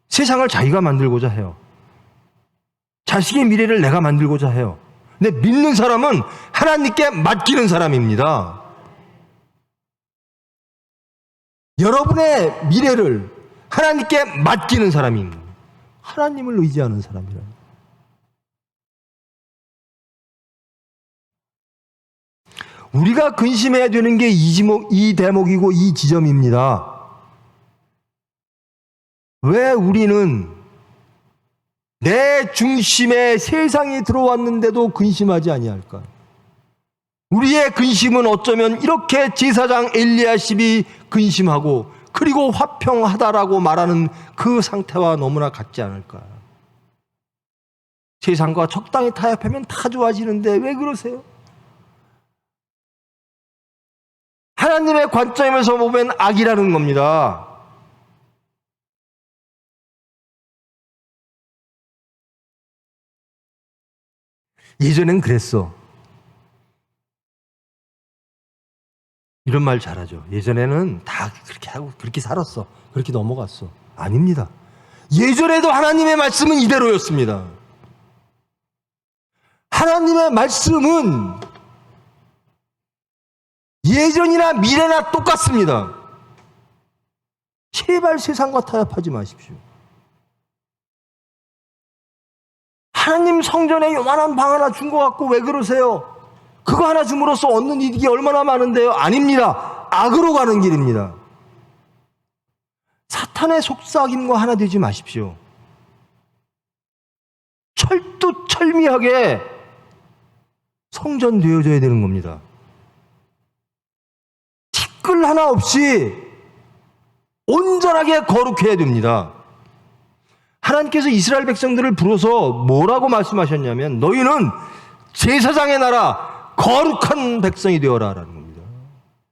세상을 자기가 만들고자 해요. 자식의 미래를 내가 만들고자 해요. 근데 믿는 사람은 하나님께 맡기는 사람입니다. 여러분의 미래를 하나님께 맡기는 사람입니다. 하나님을 의지하는 사람이라. 우리가 근심해야 되는 게 이 대목이고 이 지점입니다. 왜 우리는 내 중심에 세상이 들어왔는데도 근심하지 아니할까? 우리의 근심은 어쩌면 이렇게 제사장 엘리야십이 근심하고 그리고 화평하다라고 말하는 그 상태와 너무나 같지 않을까? 세상과 적당히 타협하면 다 좋아지는데 왜 그러세요? 하나님의 관점에서 보면 악이라는 겁니다. 예전엔 그랬어. 이런 말 잘하죠. 예전에는 다 그렇게 하고 그렇게 살았어. 그렇게 넘어갔어. 아닙니다. 예전에도 하나님의 말씀은 이대로였습니다. 하나님의 말씀은 예전이나 미래나 똑같습니다. 제발 세상과 타협하지 마십시오. 하나님 성전에 요만한 방 하나 준 것 같고 왜 그러세요? 그거 하나 줌으로써 얻는 이득이 얼마나 많은데요? 아닙니다. 악으로 가는 길입니다. 사탄의 속삭임과 하나 되지 마십시오. 철두철미하게 성전되어져야 되는 겁니다. 티끌 하나 없이 온전하게 거룩해야 됩니다. 하나님께서 이스라엘 백성들을 불러서 뭐라고 말씀하셨냐면 너희는 제사장의 나라 거룩한 백성이 되어라 라는 겁니다.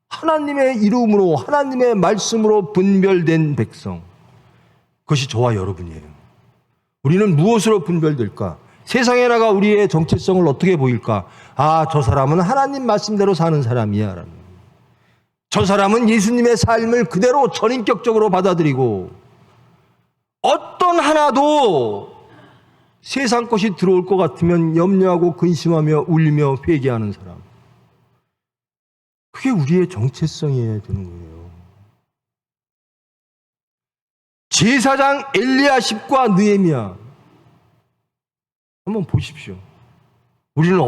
하나님의 이름으로 하나님의 말씀으로 분별된 백성, 그것이 저와 여러분이에요. 우리는 무엇으로 분별될까? 세상에 나가 우리의 정체성을 어떻게 보일까? 아, 저 사람은 하나님 말씀대로 사는 사람이야 라는 겁니다. 저 사람은 예수님의 삶을 그대로 전인격적으로 받아들이고 어떤 하나도 세상 것이 들어올 것 같으면 염려하고 근심하며 울며 회개하는 사람. 그게 우리의 정체성이어야 되는 거예요. 제사장 엘리야십과 느헤미야 한번 보십시오. 우리는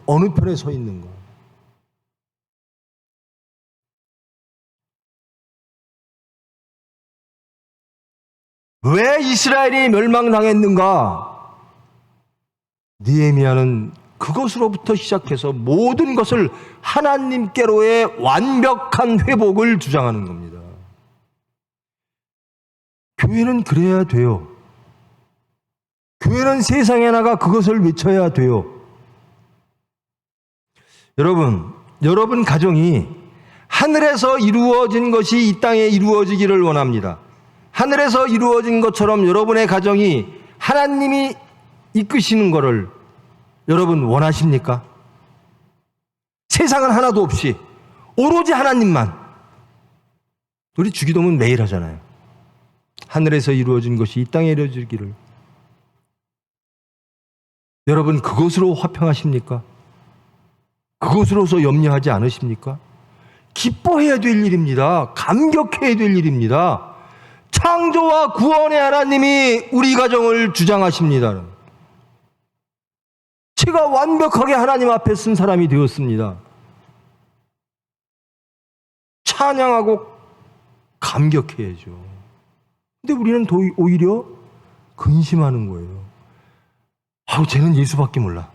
어느 편에 서 있는가? 왜 이스라엘이 멸망당했는가? 느헤미야는 그것으로부터 시작해서 모든 것을 하나님께로의 완벽한 회복을 주장하는 겁니다. 교회는 그래야 돼요. 교회는 세상에 나가 그것을 외쳐야 돼요. 여러분 가정이 하늘에서 이루어진 것이 이 땅에 이루어지기를 원합니다. 하늘에서 이루어진 것처럼 여러분의 가정이 하나님이 이끄시는 것을 여러분 원하십니까? 세상은 하나도 없이 오로지 하나님만. 우리 주기도문 매일 하잖아요. 하늘에서 이루어진 것이 이 땅에 이루어지기를. 여러분 그것으로 화평하십니까? 그것으로서 염려하지 않으십니까? 기뻐해야 될 일입니다. 감격해야 될 일입니다. 창조와 구원의 하나님이 우리 가정을 주장하십니다. 제가 완벽하게 하나님 앞에 쓴 사람이 되었습니다. 찬양하고 감격해야죠. 근데 우리는 오히려 근심하는 거예요. 아우, 쟤는 예수밖에 몰라.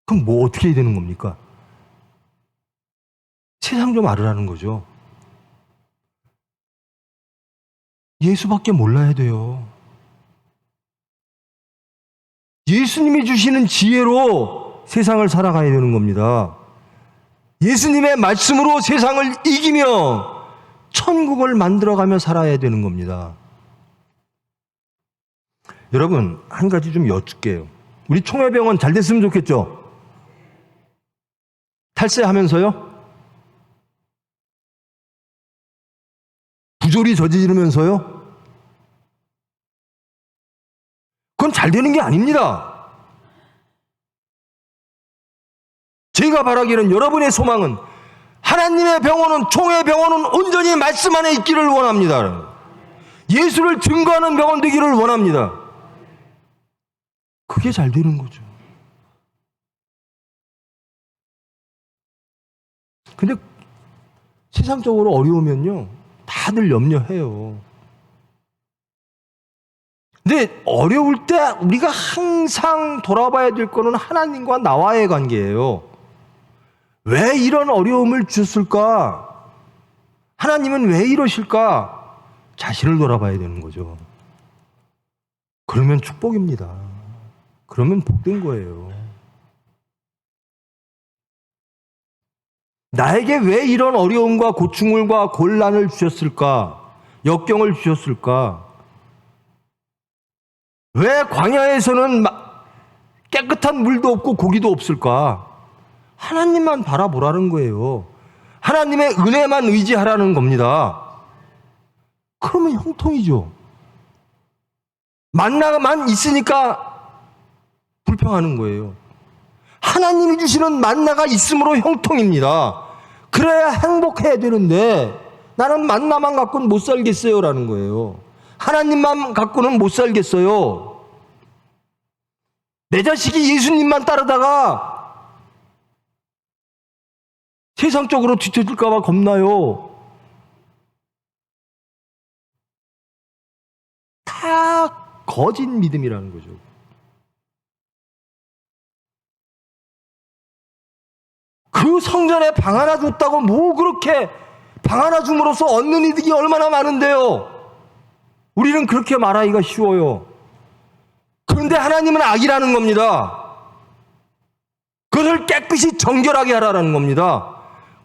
그럼 뭐 어떻게 해야 되는 겁니까? 세상 좀 알으라는 거죠. 예수밖에 몰라야 돼요. 예수님이 주시는 지혜로 세상을 살아가야 되는 겁니다. 예수님의 말씀으로 세상을 이기며 천국을 만들어가며 살아야 되는 겁니다. 여러분, 한 가지 좀 여쭐게요. 우리 총회병원 잘 됐으면 좋겠죠? 탈세하면서요? 부조리 저지르면서요? 그건 잘 되는 게 아닙니다. 제가 바라기는, 여러분의 소망은, 하나님의 병원은, 총회병원은 온전히 말씀 안에 있기를 원합니다. 예수를 증거하는 병원 되기를 원합니다. 그게 잘 되는 거죠. 근데 세상적으로 어려우면요, 다들 염려해요. 근데 어려울 때 우리가 항상 돌아봐야 될 거는 하나님과 나와의 관계예요. 왜 이런 어려움을 주셨을까? 하나님은 왜 이러실까? 자신을 돌아봐야 되는 거죠. 그러면 축복입니다. 그러면 복된 거예요. 나에게 왜 이런 어려움과 고충과 곤란을 주셨을까? 역경을 주셨을까? 왜 광야에서는 깨끗한 물도 없고 고기도 없을까? 하나님만 바라보라는 거예요. 하나님의 은혜만 의지하라는 겁니다. 그러면 형통이죠. 만나만 있으니까 불평하는 거예요. 하나님이 주시는 만나가 있으므로 형통입니다. 그래야 행복해야 되는데 나는 만나만 갖고는 못 살겠어요 라는 거예요. 하나님만 갖고는 못 살겠어요. 내 자식이 예수님만 따르다가 세상적으로 뒤처질까 봐 겁나요. 다 거짓 믿음이라는 거죠. 그 성전에 방 하나 줬다고 뭐 그렇게 방 하나 줌으로써 얻는 이득이 얼마나 많은데요. 우리는 그렇게 말하기가 쉬워요. 그런데 하나님은 악이라는 겁니다. 그것을 깨끗이 정결하게 하라는 겁니다.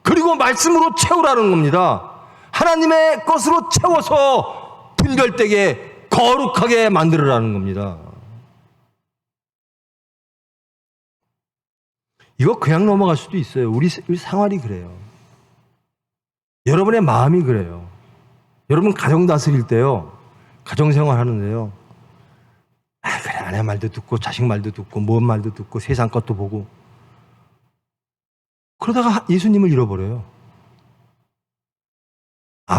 그리고 말씀으로 채우라는 겁니다. 하나님의 것으로 채워서 분별되게 거룩하게 만들으라는 겁니다. 이거 그냥 넘어갈 수도 있어요. 우리 생활이 그래요. 여러분의 마음이 그래요. 여러분 가정 다스릴 때요, 가정생활 하는데요, 그래, 아내 말도 듣고 자식 말도 듣고 뭔 말도 듣고 세상 것도 보고 그러다가 예수님을 잃어버려요.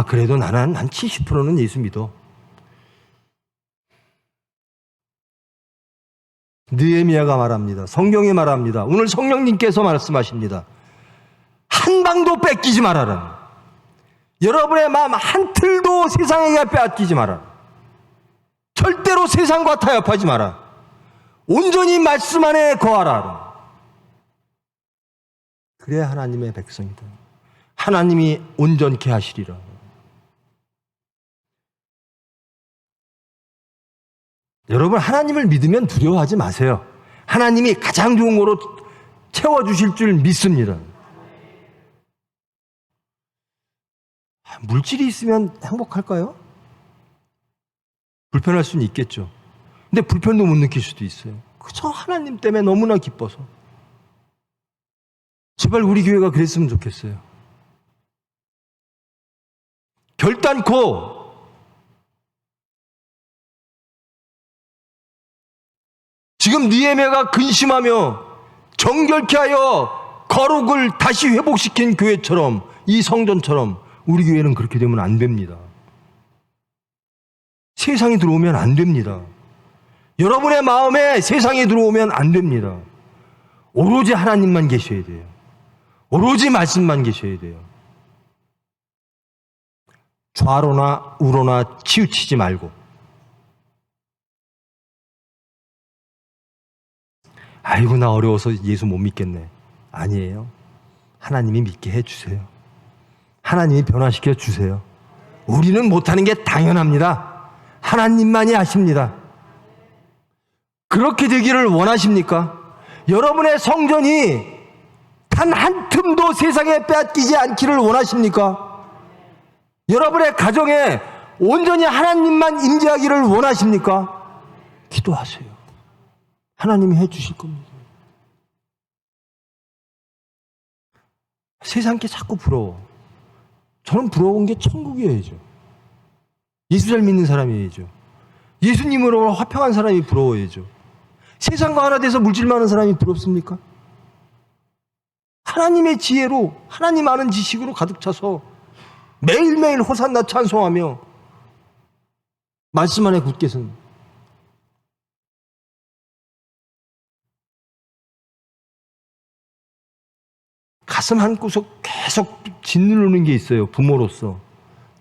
그래도 난 70%는 예수 믿어. 느헤미야가 말합니다. 성경이 말합니다. 오늘 성령님께서 말씀하십니다. 한 방도 뺏기지 말아라. 여러분의 마음 한 틀도 세상에게 빼앗기지 마라. 절대로 세상과 타협하지 마라. 온전히 말씀 안에 거하라. 그래야 하나님의 백성이다. 하나님이 온전케 하시리라. 여러분, 하나님을 믿으면 두려워하지 마세요. 하나님이 가장 좋은 거로 채워주실 줄 믿습니다. 물질이 있으면 행복할까요? 불편할 수는 있겠죠. 근데 불편도 못 느낄 수도 있어요. 그저 하나님 때문에 너무나 기뻐서. 제발 우리 교회가 그랬으면 좋겠어요. 결단코 지금 느헤미야가 근심하며 정결케 하여 거룩을 다시 회복시킨 교회처럼, 이 성전처럼 우리 교회는 그렇게 되면 안 됩니다. 세상이 들어오면 안 됩니다. 여러분의 마음에 세상이 들어오면 안 됩니다. 오로지 하나님만 계셔야 돼요. 오로지 말씀만 계셔야 돼요. 좌로나 우로나 치우치지 말고. 아이고, 나 어려워서 예수 못 믿겠네. 아니에요. 하나님이 믿게 해주세요. 하나님이 변화시켜 주세요. 우리는 못하는 게 당연합니다. 하나님만이 하십니다. 그렇게 되기를 원하십니까? 여러분의 성전이 단 한 틈도 세상에 빼앗기지 않기를 원하십니까? 여러분의 가정에 온전히 하나님만 임재하기를 원하십니까? 기도하세요. 하나님이 해주실 겁니다. 세상 게 자꾸 부러워. 저는 부러운 게 천국이어야죠. 예수 잘 믿는 사람이어야죠. 예수님으로 화평한 사람이 부러워야죠. 세상과 하나 돼서 물질 많은 사람이 부럽습니까? 하나님의 지혜로, 하나님 아는 지식으로 가득 차서 매일매일 호산나 찬송하며 말씀 안에 굳게 선 가슴 한구석 계속 짓누르는 게 있어요. 부모로서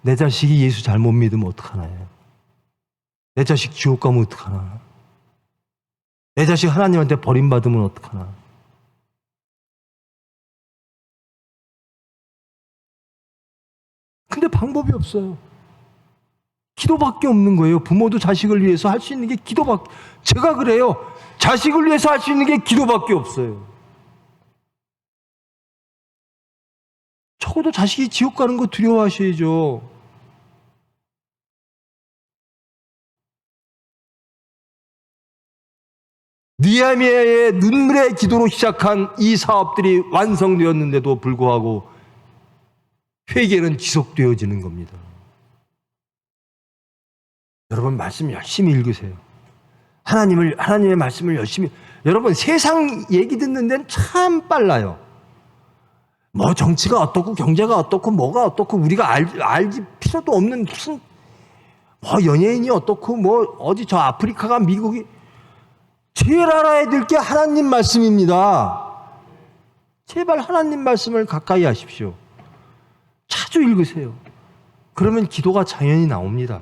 내 자식이 예수 잘못 믿으면 어떡하나, 내 자식 지옥 가면 어떡하나, 내 자식 하나님한테 버림받으면 어떡하나. 근데 방법이 없어요. 기도밖에 없는 거예요. 부모도 자식을 위해서 할 수 있는 게 기도밖에. 제가 그래요. 자식을 위해서 할 수 있는 게 기도밖에 없어요. 적어도 자식이 지옥 가는 거 두려워하셔야죠. 느헤미야의 눈물의 기도로 시작한 이 사업들이 완성되었는데도 불구하고 회개는 지속되어지는 겁니다. 여러분, 말씀 열심히 읽으세요. 하나님의 말씀을 열심히. 여러분, 세상 얘기 듣는 데는 참 빨라요. 뭐 정치가 어떻고 경제가 어떻고 뭐가 어떻고 우리가 알지 필요도 없는 무슨 뭐 연예인이 어떻고 뭐 어디 저 아프리카가 미국이. 제일 알아야 될 게 하나님 말씀입니다. 제발 하나님 말씀을 가까이 하십시오. 자주 읽으세요. 그러면 기도가 당연히 나옵니다.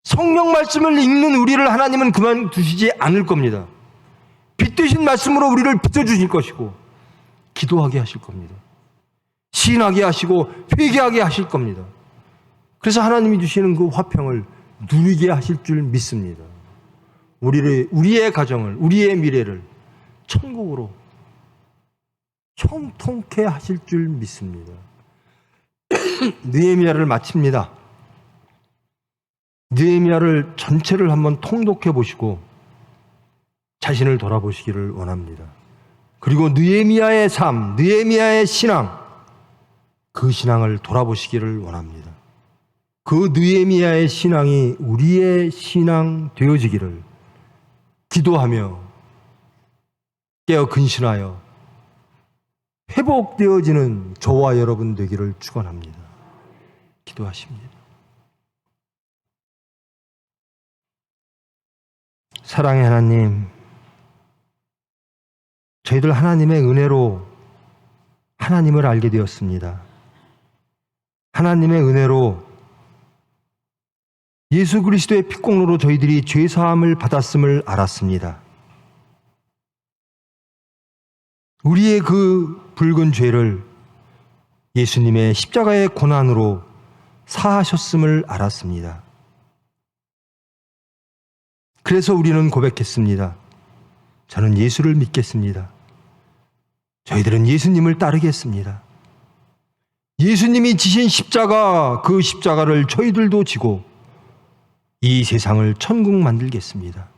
성경 말씀을 읽는 우리를 하나님은 그만두시지 않을 겁니다. 빛되신 말씀으로 우리를 비춰주실 것이고 기도하게 하실 겁니다. 시인하게 하시고 회개하게 하실 겁니다. 그래서 하나님이 주시는 그 화평을 누리게 하실 줄 믿습니다. 우리의 가정을, 우리의 미래를 천국으로 형통케 하실 줄 믿습니다. 느헤미야를 마칩니다. 느헤미야를 전체를 한번 통독해 보시고 자신을 돌아보시기를 원합니다. 그리고 느헤미야의 삶, 느헤미야의 신앙, 그 신앙을 돌아보시기를 원합니다. 그 느헤미야의 신앙이 우리의 신앙 되어지기를 기도하며 깨어 근신하여 회복되어지는 저와 여러분 되기를 축원합니다. 기도하십니다. 사랑의 하나님, 저희들 하나님의 은혜로 하나님을 알게 되었습니다. 하나님의 은혜로 예수 그리스도의 피공로로 저희들이 죄사함을 받았음을 알았습니다. 우리의 그 붉은 죄를 예수님의 십자가의 고난으로 사하셨음을 알았습니다. 그래서 우리는 고백했습니다. 저는 예수를 믿겠습니다. 저희들은 예수님을 따르겠습니다. 예수님이 지신 십자가, 그 십자가를 저희들도 지고 이 세상을 천국 만들겠습니다.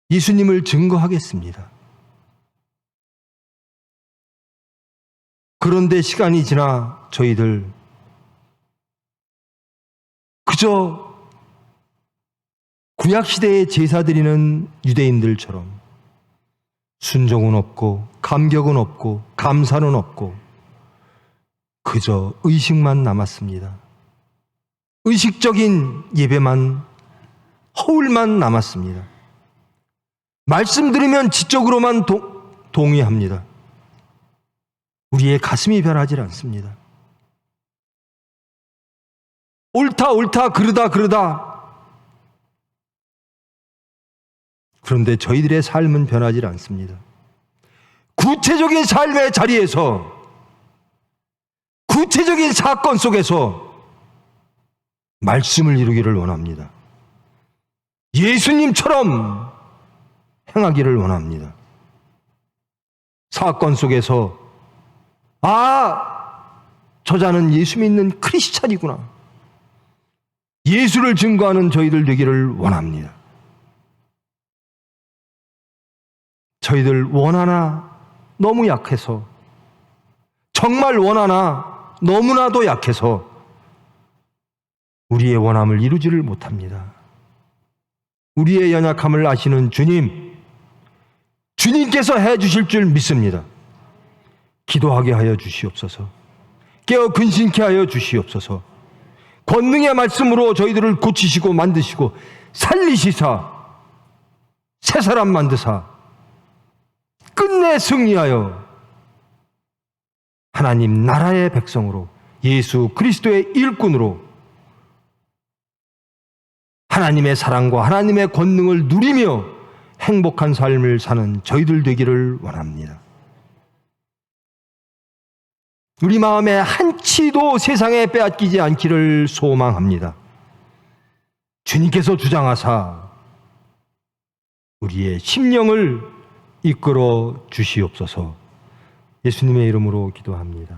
예수님을 증거하겠습니다. 그런데 시간이 지나 저희들 그저 구약시대에 제사 드리는 유대인들처럼 순종은 없고 감격은 없고 감사는 없고 그저 의식만 남았습니다. 의식적인 예배만, 허울만 남았습니다. 말씀 들으면 지적으로만 동의합니다. 우리의 가슴이 변하지 않습니다. 옳다 옳다 그러다 그런데 저희들의 삶은 변하지 않습니다. 구체적인 삶의 자리에서, 구체적인 사건 속에서 말씀을 이루기를 원합니다. 예수님처럼 행하기를 원합니다. 사건 속에서 저자는 예수 믿는 크리스찬이구나, 예수를 증거하는 저희들 되기를 원합니다. 저희들 원하나 너무 약해서, 정말 원하나 너무나도 약해서 우리의 원함을 이루지를 못합니다. 우리의 연약함을 아시는 주님께서 해주실 줄 믿습니다. 기도하게 하여 주시옵소서. 깨어 근신케 하여 주시옵소서. 권능의 말씀으로 저희들을 고치시고 만드시고 살리시사 새 사람 만드사 끝내 승리하여 하나님 나라의 백성으로, 예수 그리스도의 일꾼으로 하나님의 사랑과 하나님의 권능을 누리며 행복한 삶을 사는 저희들 되기를 원합니다. 우리 마음에 한치도 세상에 빼앗기지 않기를 소망합니다. 주님께서 주장하사 우리의 심령을 이끌어 주시옵소서. 예수님의 이름으로 기도합니다.